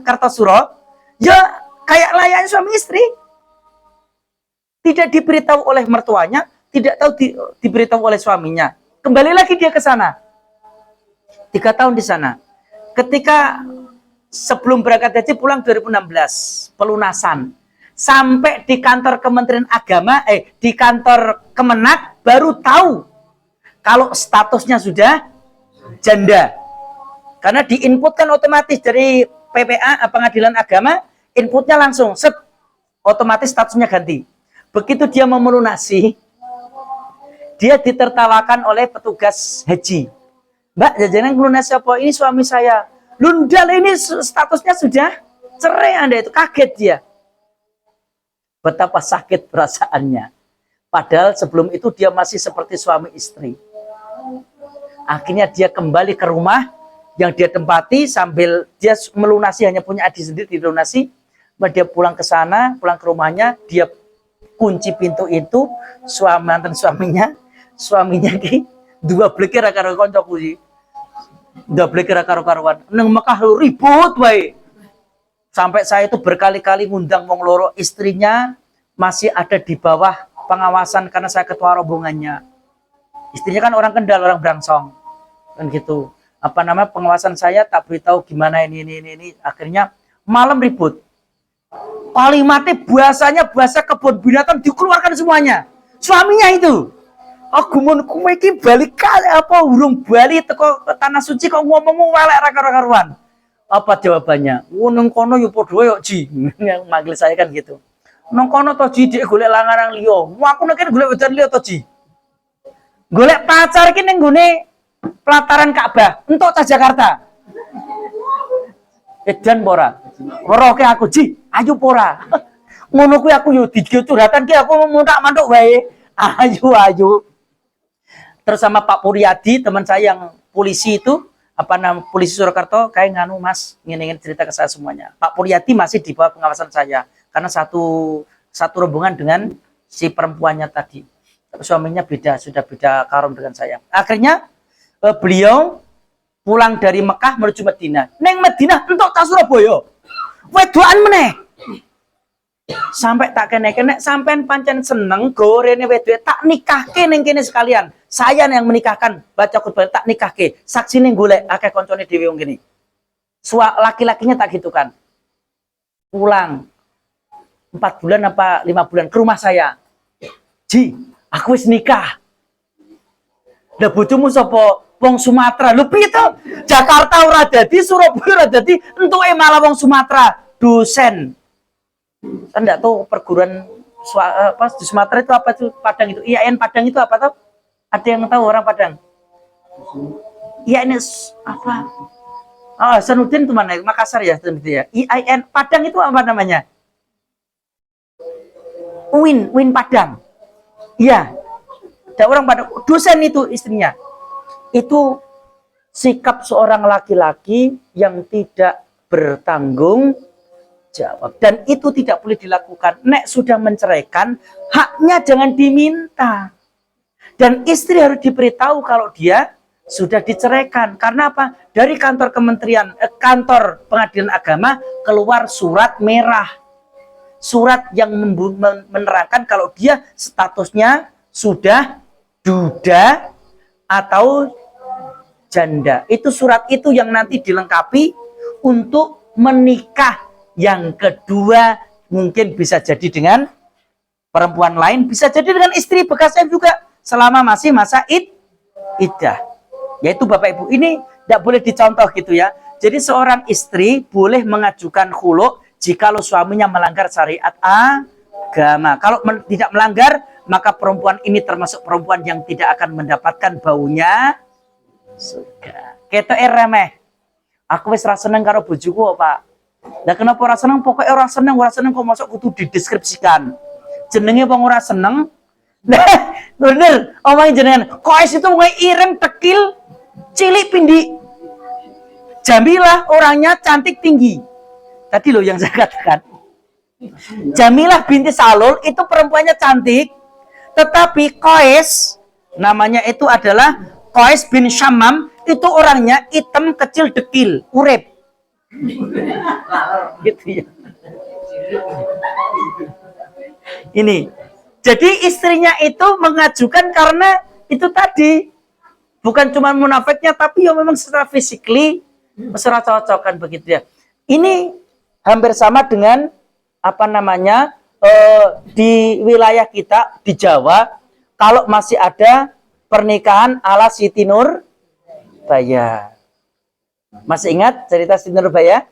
Kartosuro, ya kayak layaknya suami istri. Tidak diberitahu oleh mertuanya, tidak tahu diberitahu oleh suaminya. Kembali lagi dia ke sana. 3 tahun di sana. Ketika sebelum berangkat haji pulang 2016, pelunasan. Sampai di kantor Kementerian Agama, di kantor Kemenak baru tahu kalau statusnya sudah janda. Karena diinputkan otomatis dari PPA, Pengadilan Agama, inputnya langsung, otomatis statusnya ganti. Begitu dia mau melunasi, dia ditertawakan oleh petugas haji. Mbak, jajanan melunasi apa? Ini suami saya. Lundal ini statusnya sudah cerai Anda, itu kaget dia. Betapa sakit perasaannya. Padahal sebelum itu dia masih seperti suami istri. Akhirnya dia kembali ke rumah yang dia tempati sambil dia melunasi, hanya punya adik sendiri dilunasi. Dia pulang ke sana, pulang ke rumahnya, dia kunci pintu itu, mantan suaminya ki dua bleke ra karo kancaku sih. Dua bleke ra karo karuan. Nang Mekah ribut wae. Sampai saya itu berkali-kali ngundang wong loro, istrinya masih ada di bawah pengawasan karena saya ketua rombongannya. Istrinya kan orang Kendal, orang Brangsong. Kan gitu. Pengawasan saya tak beritahu gimana ini. Akhirnya malam ribut. Kalimatnya bahasa kebun binatang dikeluarkan semuanya. Suaminya itu. Aku mau kowe iki balik urung bali teko tanah suci kok ngomong welek ra karo-karuan. Apa jawabannya? Nang kono yo padha yo Ji. Manggil saya kan gitu. Nang kono to Ji dik golek lanang liya. Aku nek golek wedan liya to Ji. Golek pacar iki ning gone pelataran Ka'bah, entuk ta Jakarta. Edan pora. Weroke aku, Ji, ayo pora. Ngono kuwi aku yo curhatan ki aku mau tak mantuk wae. Ayo. Terus sama Pak Puryadi, teman saya yang polisi itu, polisi Surakarta, kayak nganu Mas, ingin cerita ke saya semuanya. Pak Puryadi masih di bawah pengawasan saya, karena satu rombongan dengan si perempuannya tadi. Tapi suaminya sudah beda karom dengan saya. Akhirnya beliau pulang dari Mekah menuju Madinah. Neng Madinah entuk ta Surabaya. Wedoan meneh. Sampai tak kene-kene sampean pancen seneng gorene wedoe tak nikahke ning kene sekalian. Saya yang menikahkan, baca khutbah tak nikahke. Saksine golek akeh koncone dhewe wong kene. Laki-lakinya tak gitu kan. Pulang 4 bulan apa 5 bulan ke rumah saya. Ji, aku wis nikah. Lah bojomu sapa? Wong Sumatera. Lho piye to? Jakarta ora dadi, Surabaya ora dadi, entuke malah wong Sumatera, dosen. Kan enggak tahu perguruan di Sumatera itu apa itu Padang itu. IAIN Padang itu apa tahu? Ada yang tahu orang Padang? IAIN apa? Oh, Sanudin itu mana? Makassar ya, itu ya. IAIN Padang itu apa namanya? Win Padang. Iya. Ada orang Padang, dosen itu istrinya. Itu sikap seorang laki-laki yang tidak bertanggung jawab. Dan itu tidak boleh dilakukan. Nek sudah menceraikan, haknya jangan diminta. Dan istri harus diberitahu kalau dia sudah diceraikan. Karena apa? Dari kantor kantor pengadilan agama keluar surat merah. Surat yang menerangkan kalau dia statusnya sudah duda atau janda. Itu surat itu yang nanti dilengkapi untuk menikah. Yang kedua mungkin bisa jadi dengan perempuan lain, bisa jadi dengan istri bekasnya juga selama masih masa iddah. Yaitu Bapak Ibu, ini tidak boleh dicontoh gitu ya. Jadi seorang istri boleh mengajukan khulu jikalau suaminya melanggar syariat agama. Kalau tidak melanggar, maka perempuan ini termasuk perempuan yang tidak akan mendapatkan baunya surga. Ketok remeh. Aku wis ra seneng karo bojoku kok, Pak. Lah kenapa ora seneng? Pokoknya ora seneng kok masuk kudu dideskripsikan. Jenenge wong ora seneng. Nah, bener, omongin jenengan. Koes itu mulai ireng, tekil, cilik pindi. Jamilah orangnya cantik tinggi. Tadi loh yang saya katakan. Jamilah binti Salul itu perempuannya cantik, tetapi Koes namanya itu adalah Koes bin Syamam, itu orangnya hitam, kecil, dekil, urep. Gitu ya. Ini. Jadi istrinya itu mengajukan karena itu tadi bukan cuma munafiknya, tapi ya memang secara physically secara cocokan begitu ya. Ini hampir sama dengan apa namanya di wilayah kita di Jawa, kalau masih ada pernikahan ala Siti Nurbaya. Masih ingat cerita Siti Nurbaya?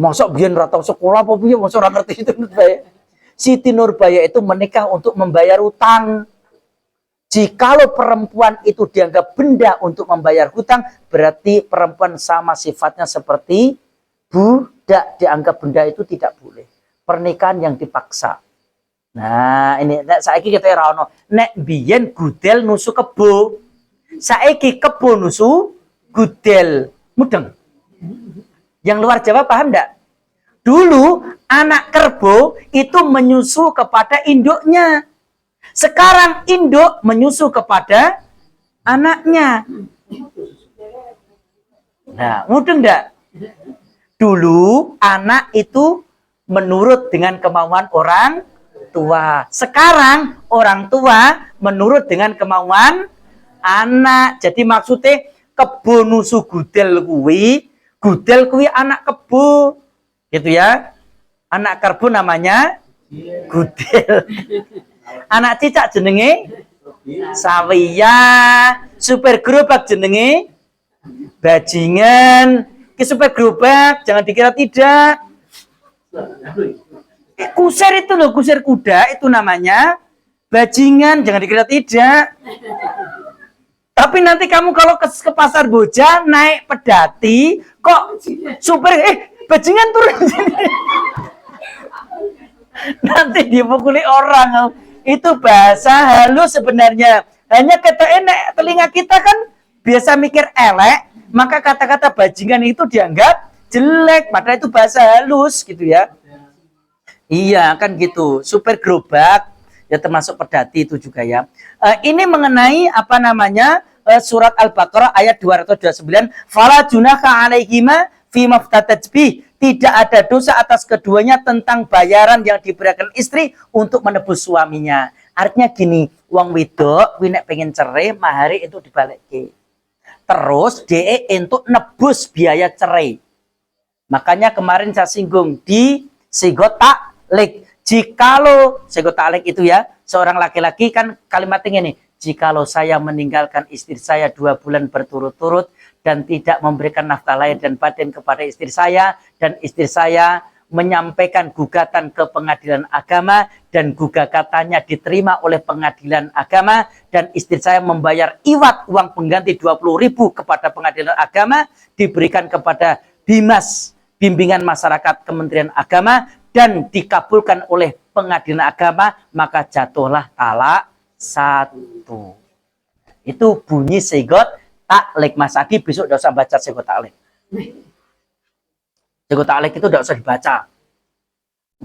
Mosok biyen ra tau sekolah apa piye, mosok ora ngerti Siti Nurbaya. Siti Nurbaya itu menikah untuk membayar utang. Jikalau perempuan itu dianggap benda untuk membayar hutang, berarti perempuan sama sifatnya seperti budak, dianggap benda itu tidak boleh. Pernikahan yang dipaksa. Nah, ini saiki kita ora ono. Nek biyen gudel nusu kebo. Saiki kebo nusu gudel. Mudeng. Yang luar Jawa paham enggak? Dulu anak kerbau itu menyusu kepada induknya. Sekarang induk menyusu kepada anaknya. Nah, mudeng enggak? Dulu anak itu menurut dengan kemauan orang tua. Sekarang orang tua menurut dengan kemauan anak. Jadi maksudnya kebo nusu gudel kuwi anak kebo. Gitu ya. Anak kerbau namanya gudel. Anak cicak jenenge sawiya. Super gerobak jenenge bajingan. Ki super gerobak jangan dikira tidak. Kusir itu loh, kusir kuda itu namanya bajingan, jangan dikira tidak. Tapi nanti kamu kalau ke pasar Boja naik pedati, kok supir bajingan turun sini. Nanti dipukuli orang. Itu bahasa halus sebenarnya. Hanya kata enak telinga kita kan biasa mikir elek, maka kata-kata bajingan itu dianggap jelek, padahal itu bahasa halus gitu ya. Iya kan gitu. Supir gerobak ya termasuk pedati itu juga ya. Ini mengenai apa namanya surat Al-Baqarah ayat 229. Fala junaka alaihima fi maftatat bih. Tidak ada dosa atas keduanya tentang bayaran yang diberikan istri untuk menebus suaminya. Artinya gini, wong wedok kuwi nek pengen cerai, mahari itu dibalikke. Terus DE untuk nebus biaya cerai. Makanya kemarin saya singgung di sigot taklek. Jikalau sigot taklek itu ya, seorang laki-laki kan kalimatnya ini, jikalau saya meninggalkan istri saya 2 bulan berturut-turut dan tidak memberikan nafkah lahir dan batin kepada istri saya, dan istri saya menyampaikan gugatan ke pengadilan agama dan gugatannya diterima oleh pengadilan agama, dan istri saya membayar iwat uang pengganti 20.000 kepada pengadilan agama, diberikan kepada Bimas, Bimbingan Masyarakat Kementerian Agama, dan dikabulkan oleh pengadilan agama, maka jatuhlah talak 1. Itu bunyi sigot taklek. Mas Adi besok tidak usah baca sigot taklek. Sigot taklek itu tidak usah dibaca.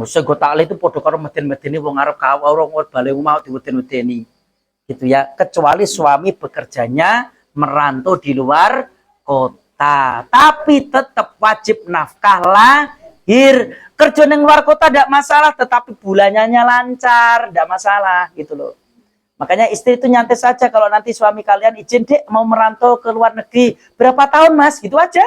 Sigot taklek itu podo karo meden-medeni wong arep kawurung bale mau diweden-wedeni. Gitu ya, kecuali suami bekerjanya merantau di luar kota, tapi tetap wajib nafkah lahir. Kerja di luar kota tidak masalah, tetapi bulannya lancar, tidak masalah gitu loh. Makanya istri itu nyantai saja kalau nanti suami kalian izin, Dek, mau merantau ke luar negeri. Berapa tahun, Mas? Gitu aja.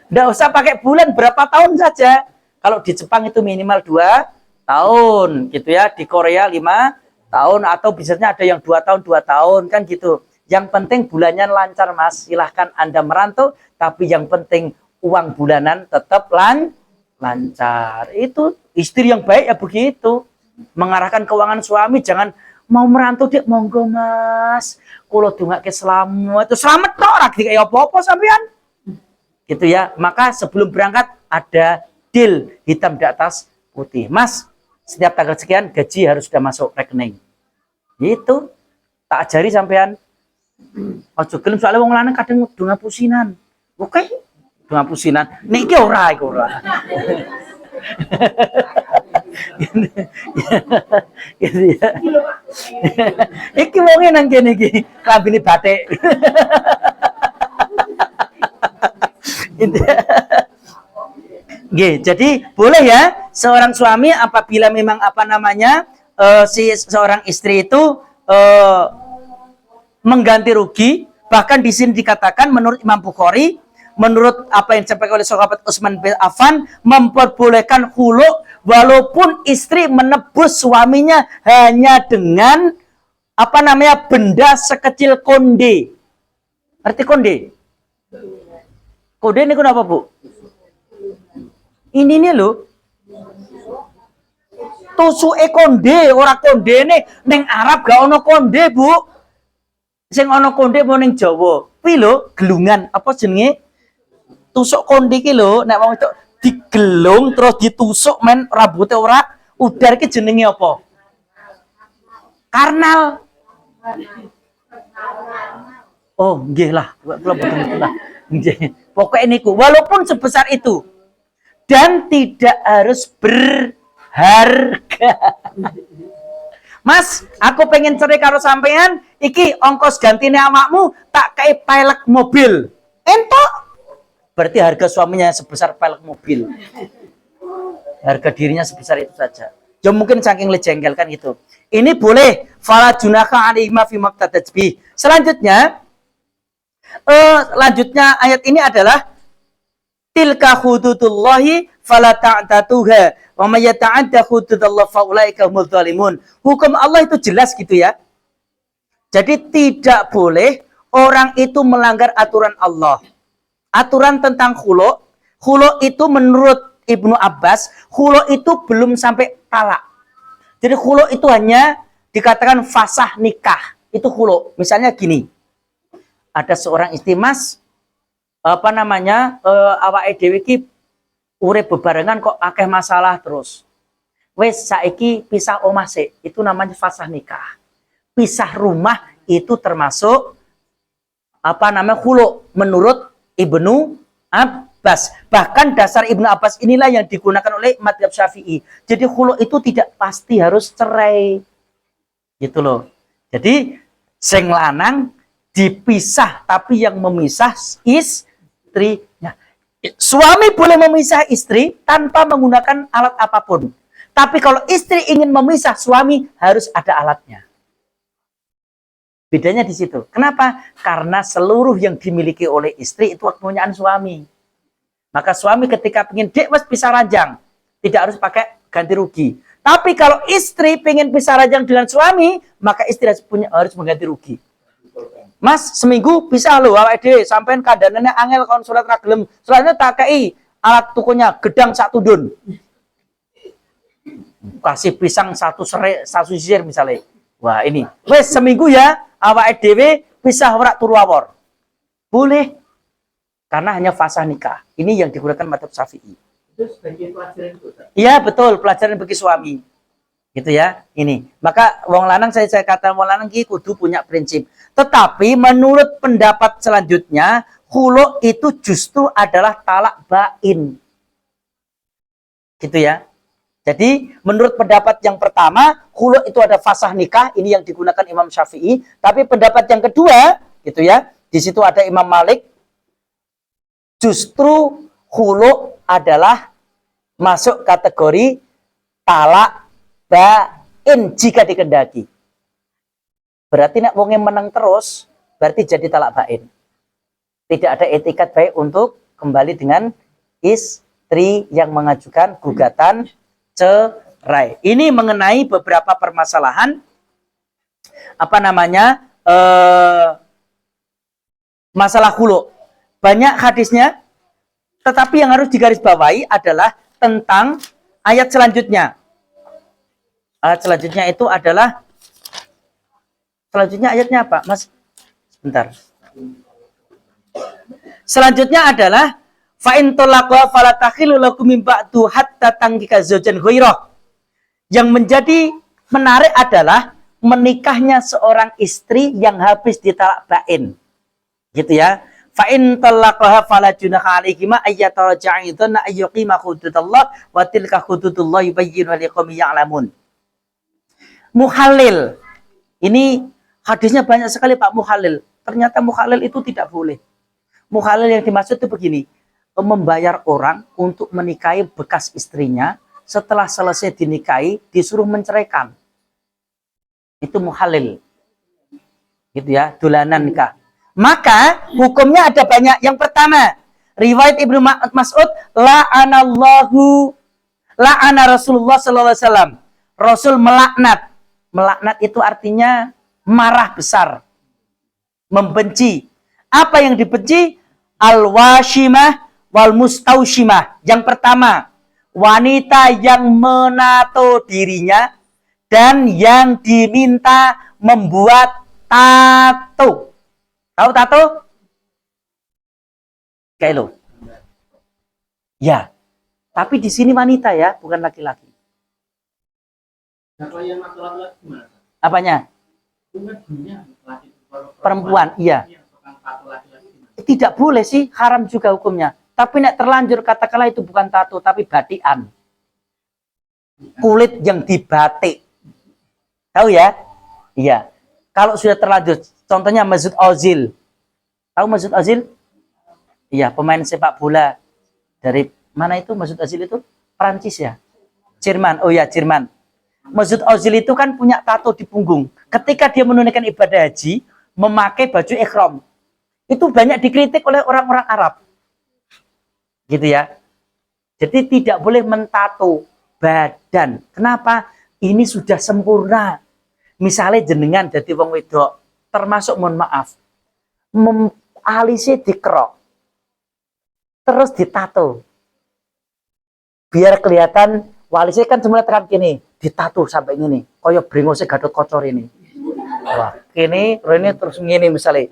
Nggak usah pakai bulan, berapa tahun saja. Kalau di Jepang itu minimal 2 tahun, gitu ya. Di Korea 5 tahun, atau biasanya ada yang 2 tahun, 2 tahun, kan gitu. Yang penting bulannya lancar, Mas. Silahkan Anda merantau, tapi yang penting uang bulanan tetap lancar. Itu istri yang baik ya begitu. Mengarahkan keuangan suami, jangan mau merantau Dek, monggo Mas. Kulo dongake selamat. Itu selamat tok ora dikaya apa-apa sampean. Gitu ya. Maka sebelum berangkat ada deal hitam di atas putih. Mas, setiap tanggal sekian gaji harus sudah masuk rekening. Itu tak ajari sampean. Ojo gelem soalnya wong lanang kadang kudu ngapusinan. Oke, kudu ngapusinan. Nek iki ora iku ora. Gitu ya. Iki wonge nang kene iki, klambine batik. Nggih, jadi boleh ya seorang suami apabila memang apa namanya si seorang istri itu mengganti rugi, bahkan di sini dikatakan menurut Imam Bukhari, menurut apa yang disampaikan oleh sahabat Utsman bin Affan, memperbolehkan khulu walaupun istri menebus suaminya hanya dengan apa namanya benda sekecil konde. Arti konde? Konde ini kenapa, Bu? Ini nih loh. Tusuke konde, ora konde ning Arab gak ono konde, Bu. Sing ono konde mau ning Jawa. Kuwi lho, gelungan apa jenenge? Tusuk konde iki lho, nek wong itu digelung terus ditusuk men rambutnya ora udar iki jenenge apa? Karnal. Oh, nggih lah, kula boten lah. Nggih. Pokoke niku walaupun sebesar itu dan tidak harus berharga. Mas, aku pengen cerai karo sampean, iki ongkos gantine awakmu tak kei pelek mobil. Entok. Berarti harga suaminya sebesar pelek mobil. Harga dirinya sebesar itu saja. Ya mungkin saking lejengkel kan gitu. Ini boleh fala junaka alaihima fi maqtadat bi. Selanjutnya ayat ini adalah tilka hududullahi fala ta'tatuha. Wa may yata'adda hududallahi fa ulaika humul zalimun. Hukum Allah itu jelas gitu ya. Jadi tidak boleh orang itu melanggar aturan Allah. Aturan tentang khulu. Khulu itu menurut Ibnu Abbas, khulu itu belum sampai talak. Jadi khulu itu hanya dikatakan fasah nikah. itu khulu. Misalnya gini, ada seorang istri, Mas, awake dhewe iki urip bebarengan kok akeh masalah terus. Wes saiki pisah omah sik, itu namanya fasah nikah. Pisah rumah itu termasuk khulu menurut Ibnu Abbas. Bahkan dasar Ibnu Abbas inilah yang digunakan oleh mazhab Syafi'i. Jadi khulu itu tidak pasti harus cerai. Gitu loh. Jadi sing lanang dipisah, tapi yang memisah istrinya. Suami boleh memisah istri tanpa menggunakan alat apapun. Tapi kalau istri ingin memisah suami, harus ada alatnya. Bedanya di situ. Kenapa? Karena seluruh yang dimiliki oleh istri itu kepunyaan suami. Maka suami ketika ingin dek mas pisah ranjang, tidak harus pakai ganti rugi. Tapi kalau istri pengen pisah ranjang dengan suami, maka istri harus mengganti rugi. Mas seminggu bisa lo awake dhewe sampean kandhanane angel kon surat ragilem. Selanjutnya tak kei alat tukunya gedang satu dun. Kasih pisang satu sisir misalnya. Wah ini, wes seminggu ya awake dhewe pisah ora turu awor. Boleh. Karena hanya fasah nikah. Ini yang digunakan mazhab Syafi'i. Itu sebagai pelajaran itu. Iya, betul, pelajaran bagi suami. Gitu ya. Ini. Maka wong lanang saya kata wong lanang ki kudu punya prinsip. Tetapi menurut pendapat selanjutnya, khulu itu justru adalah talak bain. Gitu ya. Jadi menurut pendapat yang pertama, khulu itu ada fasah nikah, ini yang digunakan Imam Syafi'i. Tapi pendapat yang kedua, gitu ya, di situ ada Imam Malik, justru khulu adalah masuk kategori talak bain jika dikehendaki. Berarti nek wonge menang terus, berarti jadi talak bain. Tidak ada etikat baik untuk kembali dengan istri yang mengajukan gugatan cerai. Ini mengenai beberapa permasalahan masalah khulu. Banyak hadisnya, tetapi yang harus digarisbawahi adalah tentang ayat selanjutnya. Ayat selanjutnya itu adalah ayatnya apa, Mas? Sebentar. Selanjutnya adalah fa in talaqa fala takhilu lakum min ba'du hatta tangkika zawjan ghairah. Yang menjadi menarik adalah menikahnya seorang istri yang habis ditalak bain. Gitu ya. Fa in talaqaha fala junaha alayhi ma ayyataraja'a idzanna ayyuqima hududallah wa tilka hududullah yubayyinu liqaumin ya'lamun. Muhalil. Ini hadisnya banyak sekali Pak muhalil. Ternyata muhalil itu tidak boleh. Muhalil yang dimaksud itu begini. Membayar orang untuk menikahi bekas istrinya, setelah selesai dinikahi disuruh menceraikan. Itu muhalil. Gitu ya, dolanan nikah. Maka hukumnya ada banyak. Yang pertama, riwayat Ibnu Mas'ud, la'ana Rasulullah sallallahu alaihi wasallam. Rasul melaknat. Melaknat itu artinya marah besar. Membenci. Apa yang dibenci? Al-washimah wal mustaushimah. Yang pertama, wanita yang menato dirinya dan yang diminta membuat tato. Tahu tato? Kayak lo. Ya. Tapi di sini wanita ya, bukan laki-laki. Kalau yang laki-laki gimana? Apanya? Perempuan, iya. Tidak boleh sih, haram juga hukumnya. Tapi nek terlanjur katakanlah itu bukan tato, tapi batikan. Kulit yang dibatik. Tahu ya? Iya. Kalau sudah terlanjur, contohnya Mesut Ozil. Tahu Mesut Ozil? Iya, pemain sepak bola. Dari mana itu Mesut Ozil itu? Prancis ya? Jerman. Oh ya, Jerman. Mesut Ozil itu kan punya tato di punggung. Ketika dia menunaikan ibadah haji, memakai baju ihram. Itu banyak dikritik oleh orang-orang Arab. Gitu ya. Jadi tidak boleh mentato badan. Kenapa? Ini sudah sempurna. Misalnya jenengan jadi wong wedok, termasuk mohon maaf, alisnya dikerok, terus ditato. Biar kelihatan, walisnya kan semuanya terang gini, ditato sampai ini, koyo brengosnya Gatot Kocor ini. Wah, ini terus ngene misalnya.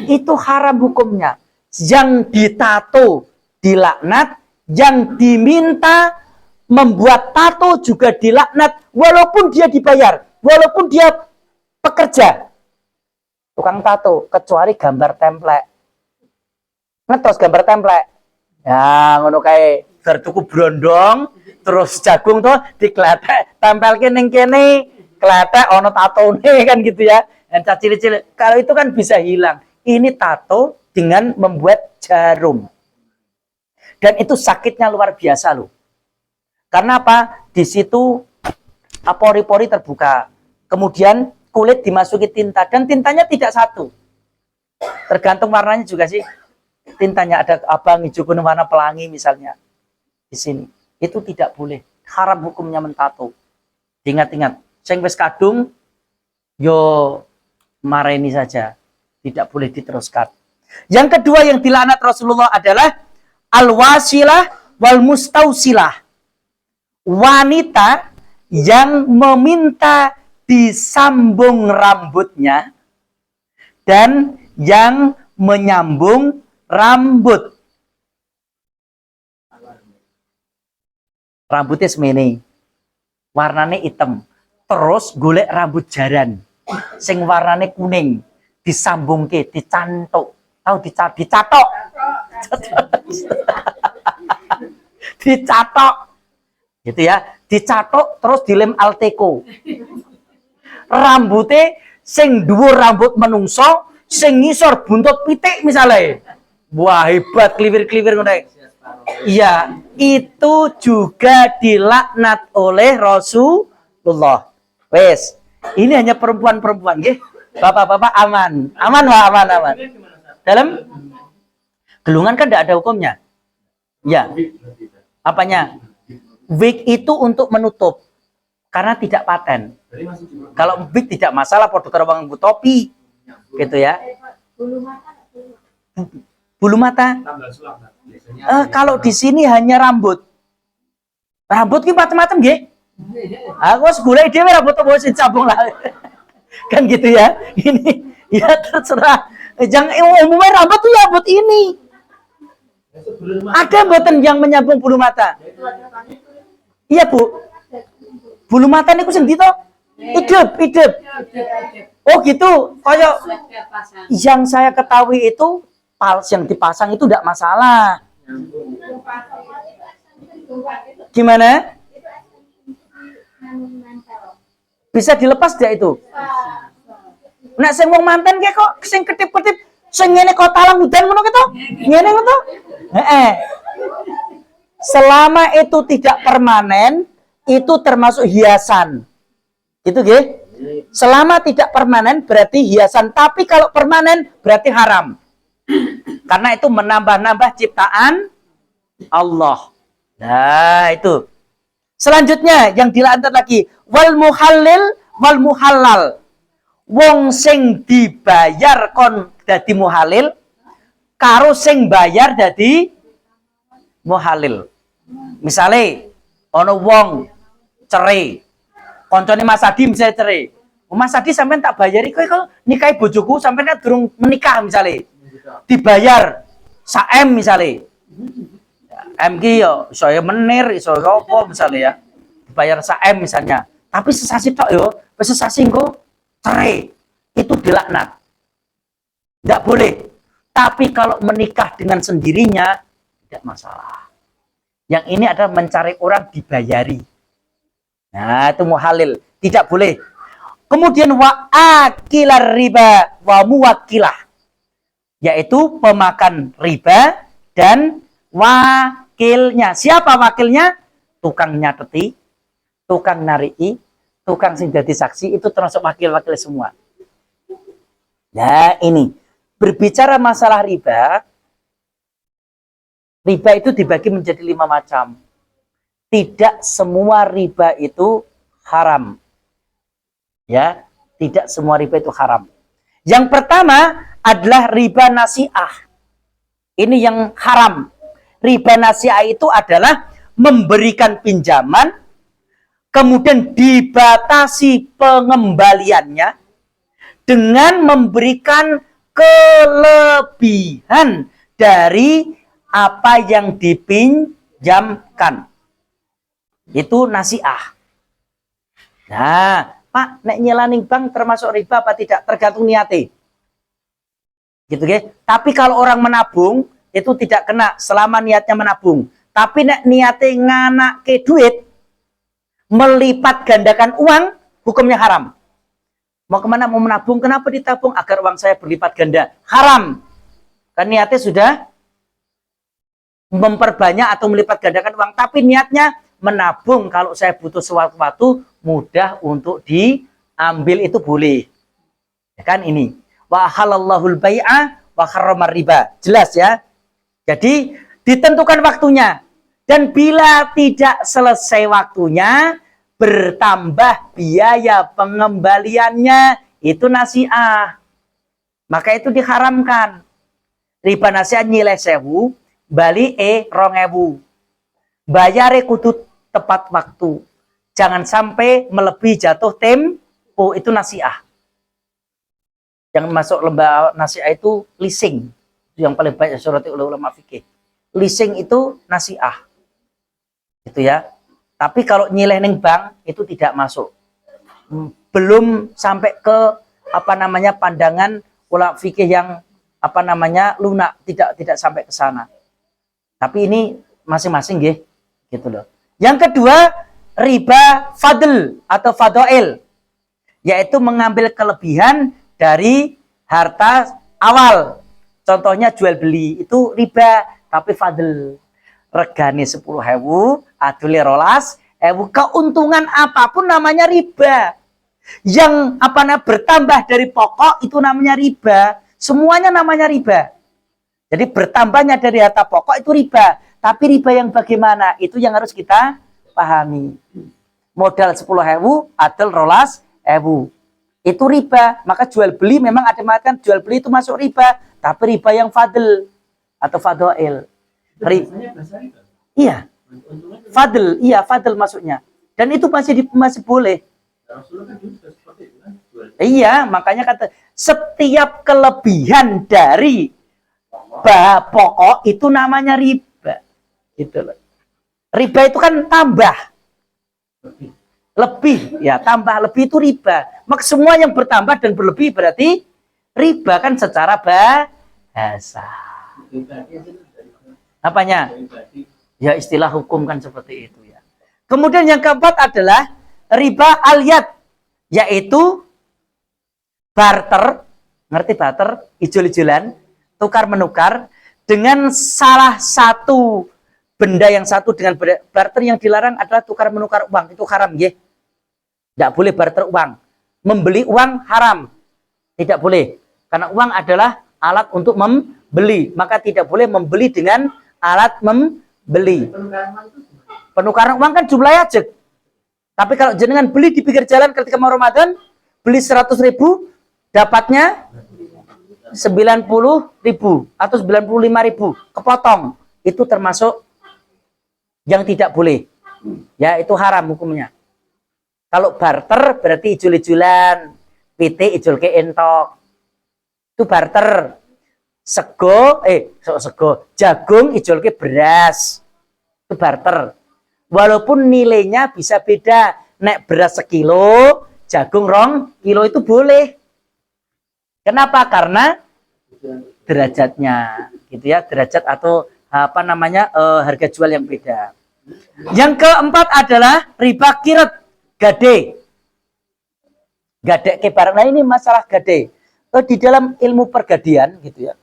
Itu haram hukumnya. Yang ditato dilaknat, yang diminta membuat tato juga dilaknat, walaupun dia dibayar, walaupun dia pekerja. Tukang tato, kecuali gambar template. Ngetos gambar template. Ya, ngono kae bar tuku brondong, terus jagung tuh dikletek, tempelke ning kene, kletek ono tatone kan gitu ya. Dan cilik-cilik. Kalau itu kan bisa hilang. Ini tato dengan membuat jarum. Dan itu sakitnya luar biasa loh. Karena apa? Di situ pori-pori terbuka. Kemudian kulit dimasuki tinta. Dan tintanya tidak satu. Tergantung warnanya juga sih. Tintanya ada abang, hijau, kuning, warna pelangi misalnya. Di sini. Itu tidak boleh. Haram hukumnya mentato. Ingat-ingat. Sing wis kadung, yo mareni saja. Tidak boleh diteruskan. Yang kedua yang dilaknat Rasulullah adalah al-wasilah wal mustausilah. Wanita yang meminta disambung rambutnya dan yang menyambung rambut. Rambutnya semene. Warnanya hitam. Terus golek rambut jaran. Sing warnanya kuning. Disambungke, dicantuk. Tahu dicatok. Dicatok. Gitu ya. Dicatok terus dilem alteco. Rambutnya sing dhuwur rambut menungso, sing ngisor buntut pitik misalnya. Wah, hebat kliwir-kliwir ngono. Iya, itu juga dilaknat oleh Rasulullah. Wes, ini hanya perempuan-perempuan nggih. Bapak-bapak aman. Aman, wah, aman. Dalam gelungan kan tidak ada hukumnya. Ya. Apanya? Wig itu untuk menutup. Karena tidak paten. Kalau wig tidak masalah, produk orang topi. Gitu ya. Bulu mata? Kalau di sini hanya rambut. Rambut ki macam-macam nggih. Aku wis golek dhewe rambut apa sing cabung lah. Kan gitu ya. Ini ya terserah. Jangan umumnya rambut tuh ya buat ini. Ada mboten yang menyambung bulu mata? Iya, Bu. Bulu mata niku sing dito hidup. Oh gitu. Kayak yang saya ketahui itu yang dipasang itu tidak masalah. Gimana? Bisa dilepas tidak itu? Nek sing wong manten ki kok sing ketip-ketip sing ngene kok talang udan ngono ki to? Ngene ngono to? Heeh. Selama itu tidak permanen, itu termasuk hiasan. Gitu nggih? Selama tidak permanen berarti hiasan, tapi kalau permanen berarti haram. Karena itu menambah-nambah ciptaan Allah. Nah, itu. Selanjutnya yang dilaknat lagi wal muhallil wal muhallal. Wong sing dibayar kon dadi muhalil karo sing bayar dadi muhalil. Misale ana wong cerai. Koncone Mas Adi misalnya cerai. Mas Adi sampean tak bayari kowe kok nikahi bojoku sampean kan durung menikah misale. Dibayar 1 M misale. M ki yo iso menir, iso apa misalnya ya. Dibayar 1 M misalnya. Tapi sesasi tok yo, wis sesasi engko cerai. Itu dilaknat. Tidak boleh. Tapi kalau menikah dengan sendirinya tidak masalah. Yang ini adalah mencari orang dibayari. Nah, itu muhalil. Tidak boleh. Kemudian wa akilar riba wa muwakilah. Yaitu pemakan riba dan wakilnya. Siapa wakilnya? Tukang nyateti, tukang nariki, tukang sing dadi saksi, itu termasuk wakil-wakil semua. Nah, ini berbicara masalah riba. Riba itu dibagi menjadi 5 macam. Tidak semua riba itu haram. Ya, tidak semua riba itu haram. Yang pertama adalah riba nasi'ah. Ini yang haram. Riba nasi'ah itu adalah memberikan pinjaman, kemudian dibatasi pengembaliannya dengan memberikan kelebihan dari apa yang dipinjamkan. Itu nasiah. Nah, Pak, nek nyelaning bank termasuk riba apa tidak? Tergantung niate. Gitu ya. Tapi kalau orang menabung itu tidak kena selama niatnya menabung. Tapi nek niate nganake duit, melipat gandakan uang, hukumnya haram. Mau kemana? Mau menabung? Kenapa ditabung? Agar uang saya berlipat ganda. Haram. Kan niatnya sudah memperbanyak atau melipat gandakan uang. Tapi niatnya menabung. Kalau saya butuh sesuatu, mudah untuk diambil, itu boleh. Ya kan ini. Wa halallahul bai'a wa harramar riba. Jelas ya. Jadi ditentukan waktunya. Dan bila tidak selesai waktunya, bertambah biaya pengembaliannya, itu nasiah. Maka itu diharamkan. Riba nasiah nilai 1000, bali 2000. Bayare kudu tepat waktu. Jangan sampai melebihi jatuh tempo, itu nasiah. Yang masuk lembaga nasiah itu leasing. Itu yang paling banyak surati oleh ulama fikih. Leasing itu nasiah. Itu ya. Tapi kalau nyileh neng bank itu tidak masuk. Belum sampai ke pandangan ulama fikih yang lunak, tidak sampai ke sana. Tapi ini masing-masing gitu loh. Yang kedua, riba fadl atau fadoil, yaitu mengambil kelebihan dari harta awal. Contohnya jual beli, itu riba, tapi fadl. Regane 10.000, adule 12.000, keuntungan apapun namanya riba. Yang bertambah dari pokok itu namanya riba. Semuanya namanya riba. Jadi bertambahnya dari harta pokok itu riba. Tapi riba yang bagaimana? Itu yang harus kita pahami. Modal 10.000, adol 12.000. Itu riba. Maka jual beli memang ada mengatakan jual beli itu masuk riba. Tapi riba yang fadl atau fadoil. Iya. Fadl, iya fadl masuknya. Dan itu masih boleh. Iya, makanya kata setiap kelebihan dari pokok itu namanya riba. Gitu loh. Riba itu kan tambah. Lebih, ya tambah lebih itu riba. Maka semua yang bertambah dan berlebih berarti riba kan secara bahasa. Apanya? Ya istilah hukum kan seperti itu ya. Kemudian yang keempat adalah riba aliyat, yaitu barter, ngerti barter? Ijol-ijolan, tukar menukar dengan salah satu benda yang satu dengan barter. Yang dilarang adalah tukar menukar uang, itu haram ya. Tidak boleh barter uang. Membeli uang haram. Tidak boleh. Karena uang adalah alat untuk membeli. Maka tidak boleh membeli dengan alat membeli. Penukaran uang kan jumlahnya aja. Tapi kalau jenengan beli di pinggir jalan ketika mau Ramadan, beli 100.000, dapatnya 90.000 atau 95.000, kepotong. Itu termasuk yang tidak boleh. Ya, itu haram hukumnya. Kalau barter berarti ijol-ijolan, PT ijol ke entok. Itu barter. Sego, jagung ijol ke beras. Itu barter. Walaupun nilainya bisa beda. Nek beras 1 kilo, jagung 2 kilo itu boleh. Kenapa? Karena derajatnya, gitu ya, derajat atau harga jual yang beda. Yang keempat adalah riba kirat, gade. Gade kebar. Nah ini masalah gade. Di dalam ilmu pergadian, gitu ya.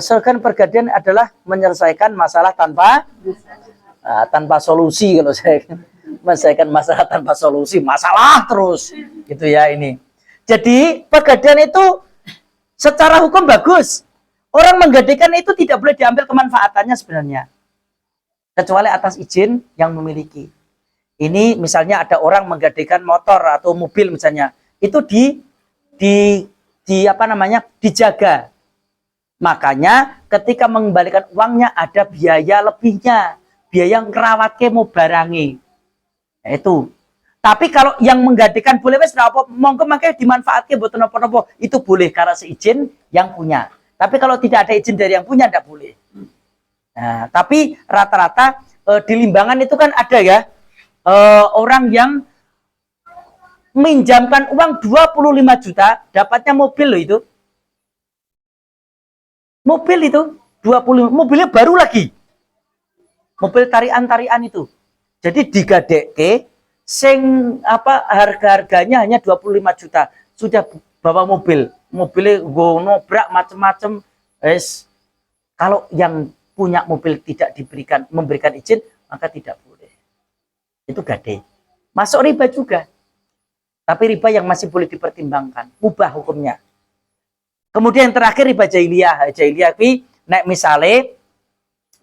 Slogan pergadian adalah menyelesaikan masalah tanpa solusi. Kalau saya menyelesaikan masalah tanpa solusi, masalah terus, gitu ya ini. Jadi pergadian itu secara hukum bagus. Orang menggadaikan itu tidak boleh diambil kemanfaatannya sebenarnya. Kecuali atas izin yang memiliki. Ini misalnya ada orang menggadaikan motor atau mobil misalnya. Itu dijaga. Makanya ketika mengembalikan uangnya ada biaya lebihnya. Biaya ngerawatke mau barangi. Itu. Tapi kalau yang menggantikan boleh wes apa monggo makanya dimanfaatkan buat nopo-nopo itu boleh karena seizin yang punya. Tapi kalau tidak ada izin dari yang punya tidak boleh. Nah, tapi rata-rata di Limbangan itu kan ada ya orang yang minjamkan uang 25 juta dapatnya mobil loh itu. Mobil itu 20 mobilnya baru lagi. Mobil tarian-tarian itu. Jadi digadekke sing apa harga-harganya hanya 25 juta sudah bawa mobilnya go nobrak macam-macam. Kalau yang punya mobil tidak memberikan izin maka tidak boleh, itu gade, masuk riba juga, tapi riba yang masih boleh dipertimbangkan, mubah hukumnya. Kemudian yang terakhir riba jahiliyah ini nek misale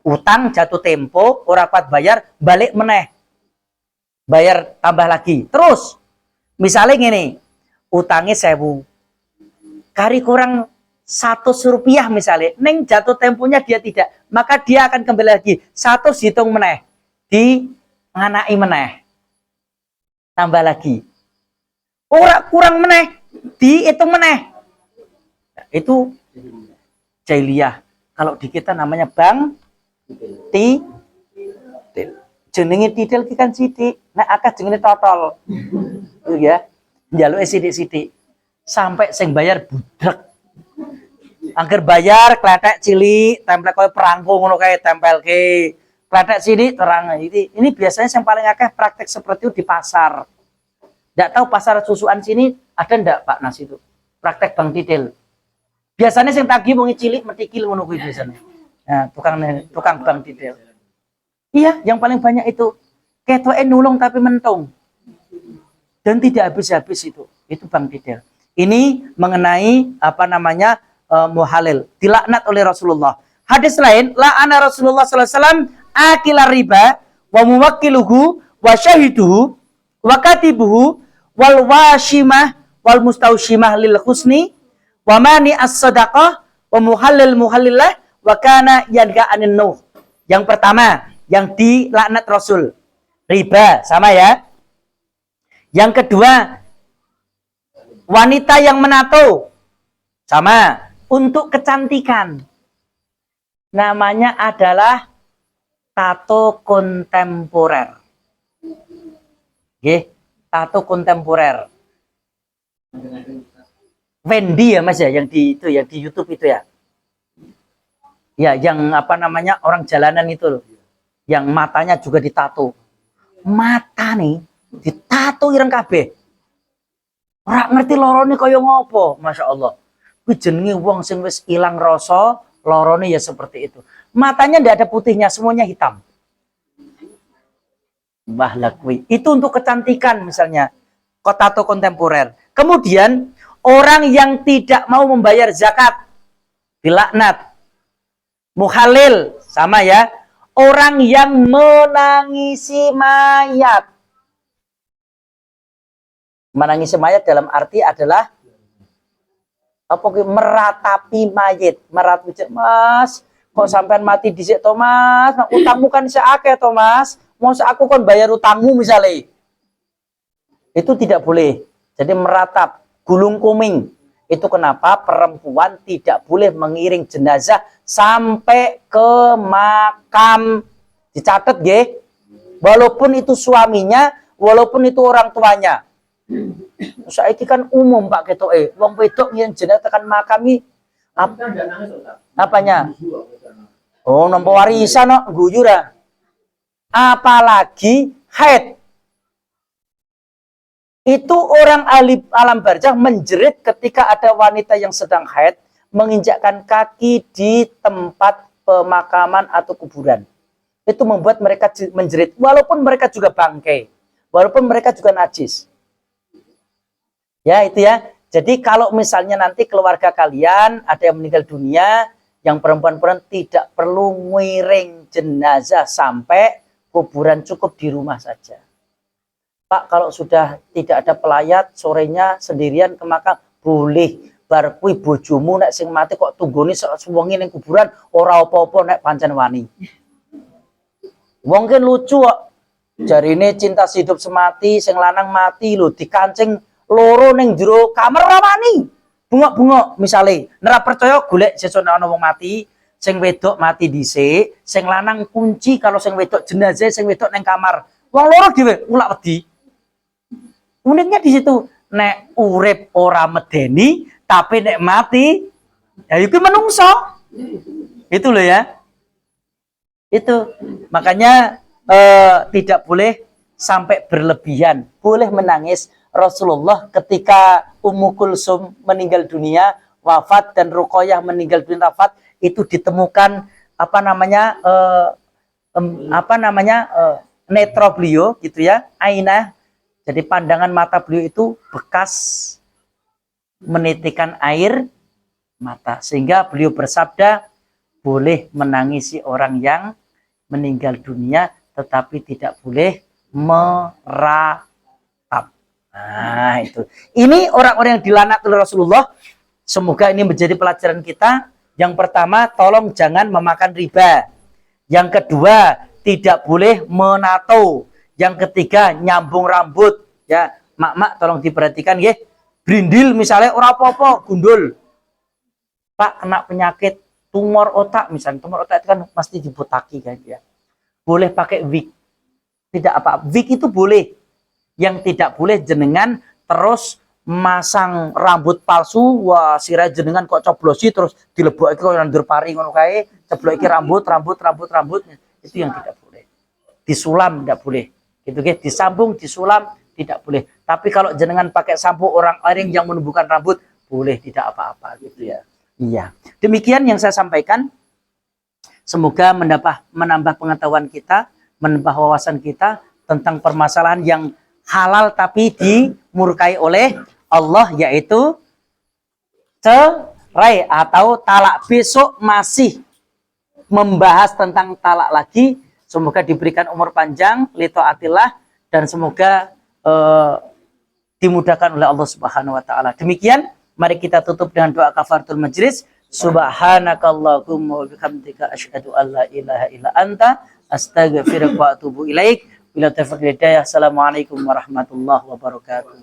utang jatuh tempo ora kuat bayar balik meneh bayar tambah lagi. Terus, misalnya gini, utangnya 1000, kari kurang 100 rupiah misalnya, neng jatuh temponya dia tidak, maka dia akan kembali lagi, 100 hitung meneh, di nganai meneh, tambah lagi. Ora kurang meneh, dihitung meneh. Itu jahiliyah. Kalau di kita namanya bang tidil. Jenenge tidil ki kan sithik, nek akeh jenenge totol. Itu ya. Njaluke sithik-sithik. Sampai sing bayar budrek. Angger bayar kletek cilik, templek koyo perangko ngono kae tempelke. Kletek cilik terang ini biasanya yang paling akeh praktek seperti itu di pasar. Enggak tahu pasar susuan sini ada ndak Pak Nas itu? Praktek bang tidil. Biasanya sing tagih wong cilik metikil ngono kuwi biasanya. Nah, tukang bang tidil. Iya, yang paling banyak itu ketoke nulung tapi mentung dan tidak habis-habis itu bang tidil. Ini mengenai apa namanya muhalil, dilaknat oleh Rasulullah. Hadis lain, la'ana Rasulullah sallallahu alaihi wasallam akila riba wa muwakkiluhu wa syahiduhu wa katibuhu wal washimah wal mustaushimah lil husni wa mani as-sadaqah wa muhallillah wa kana yanha anin nuh. Yang pertama yang dilaknat Rasul, riba, sama ya. Yang kedua, wanita yang menato, sama, untuk kecantikan. Namanya adalah tato kontemporer. Oke, tato kontemporer. Wendy ya Mas ya, yang di itu ya di YouTube itu ya. Ya, yang apa namanya orang jalanan itu loh. Yang matanya juga ditato. Mata nih ditato ireng kabeh. Ora ngerti lorone kaya ngopo, Masya Allah. Kuwi jenenge wong sing wis ilang rasa, lorone ya seperti itu. Matanya ndak ada putihnya, semuanya hitam. Mbah lakwi. Itu untuk kecantikan misalnya. Tato kontemporer. Kemudian orang yang tidak mau membayar zakat dilaknat. Muhalil, sama ya. Orang yang menangisi mayat. Menangisi mayat dalam arti adalah apa meratapi mayit, meratapi Mas, kok sampean mati dhisik to Mas? Nah, utangmu kan seakeh to Mas. Mosok aku kon bayar utangmu misalnya. Itu tidak boleh. Jadi meratap, gulung kuming. Itu kenapa perempuan tidak boleh mengiring jenazah sampai ke makam. Dicatat nggih. Walaupun itu suaminya, walaupun itu orang tuanya. Saiki kan umum Pak ketoke, wong wedok yen jenazah tekan makami apanya? Oh, nampa warisan kok guyu ra. Apalagi haid. Itu orang alam barzah menjerit ketika ada wanita yang sedang haid menginjakkan kaki di tempat pemakaman atau kuburan. Itu membuat mereka menjerit walaupun mereka juga bangkai, walaupun mereka juga najis. Ya, itu ya. Jadi kalau misalnya nanti keluarga kalian ada yang meninggal dunia, yang perempuan-perempuan tidak perlu ngiring jenazah sampai kuburan, cukup di rumah saja. Pak, kalau sudah tidak ada pelayat, sorenya sendirian ke makam, boleh. Bar kuwi bojomu nek sing mati kok tunggone suwengi ning kuburan ora apa-apa nek pancen wani. Wong kan lucu kok. Jarine cinta hidup semati, sing lanang mati lho dikancing loro ning jero kamar rawani. Bungok-bungok misale, ora percaya golek sesuk ana wong mati, sing wedok mati dhisik, sing lanang kunci kalau sing wedok jenazah sing wedok ning kamar. Wong loro dhewe ulak wedi. Uniknya di situ, nek urip ora medeni, tapi nek mati ya itu menungso. Itu loh ya. Itu makanya tidak boleh sampai berlebihan, boleh menangis. Rasulullah ketika Ummu Kulsum meninggal dunia wafat dan Ruqayyah meninggal dunia wafat, itu ditemukan netra beliau gitu ya, ainah. Jadi pandangan mata beliau itu bekas menitikan air mata, sehingga beliau bersabda boleh menangisi orang yang meninggal dunia, tetapi tidak boleh meratap. Nah itu. Ini orang-orang yang dilaknat oleh Rasulullah. Semoga ini menjadi pelajaran kita. Yang pertama, tolong jangan memakan riba. Yang kedua, tidak boleh menato. Yang ketiga, nyambung rambut. Ya, mak-mak tolong diperhatikan ya. Brindil misalnya ora apa-apa, gundul. Pak kena penyakit tumor otak misalnya, tumor otak itu kan pasti dibotaki kan ya. Boleh pakai wig, tidak apa-apa. Wig itu boleh. Yang tidak boleh jenengan terus masang rambut palsu, wah sirai jenengan kok coblosi terus dileboki kok nandur pari ngono kae, cebloki rambut. Itu yang tidak boleh. Disulam tidak boleh. Gitu guys, disambung, disulam tidak boleh. Tapi kalau jenengan pakai sampo orang-orang yang menumbuhkan rambut, boleh, tidak apa-apa gitu ya. Iya. Demikian yang saya sampaikan. Semoga menambah pengetahuan kita, menambah wawasan kita tentang permasalahan yang halal tapi dimurkai oleh Allah, yaitu cerai atau talak. Besok masih membahas tentang talak lagi. Semoga diberikan umur panjang, li taatillah, dan semoga dimudahkan oleh Allah Subhanahu wa taala. Demikian, mari kita tutup dengan doa kafaratul majlis. Subhanakallahumma wa bihamdika asyhadu an la ilaha illa anta astaghfiruka wa atubu ilaik. Bila taufiq hidayah. Assalamualaikum warahmatullahi wabarakatuh.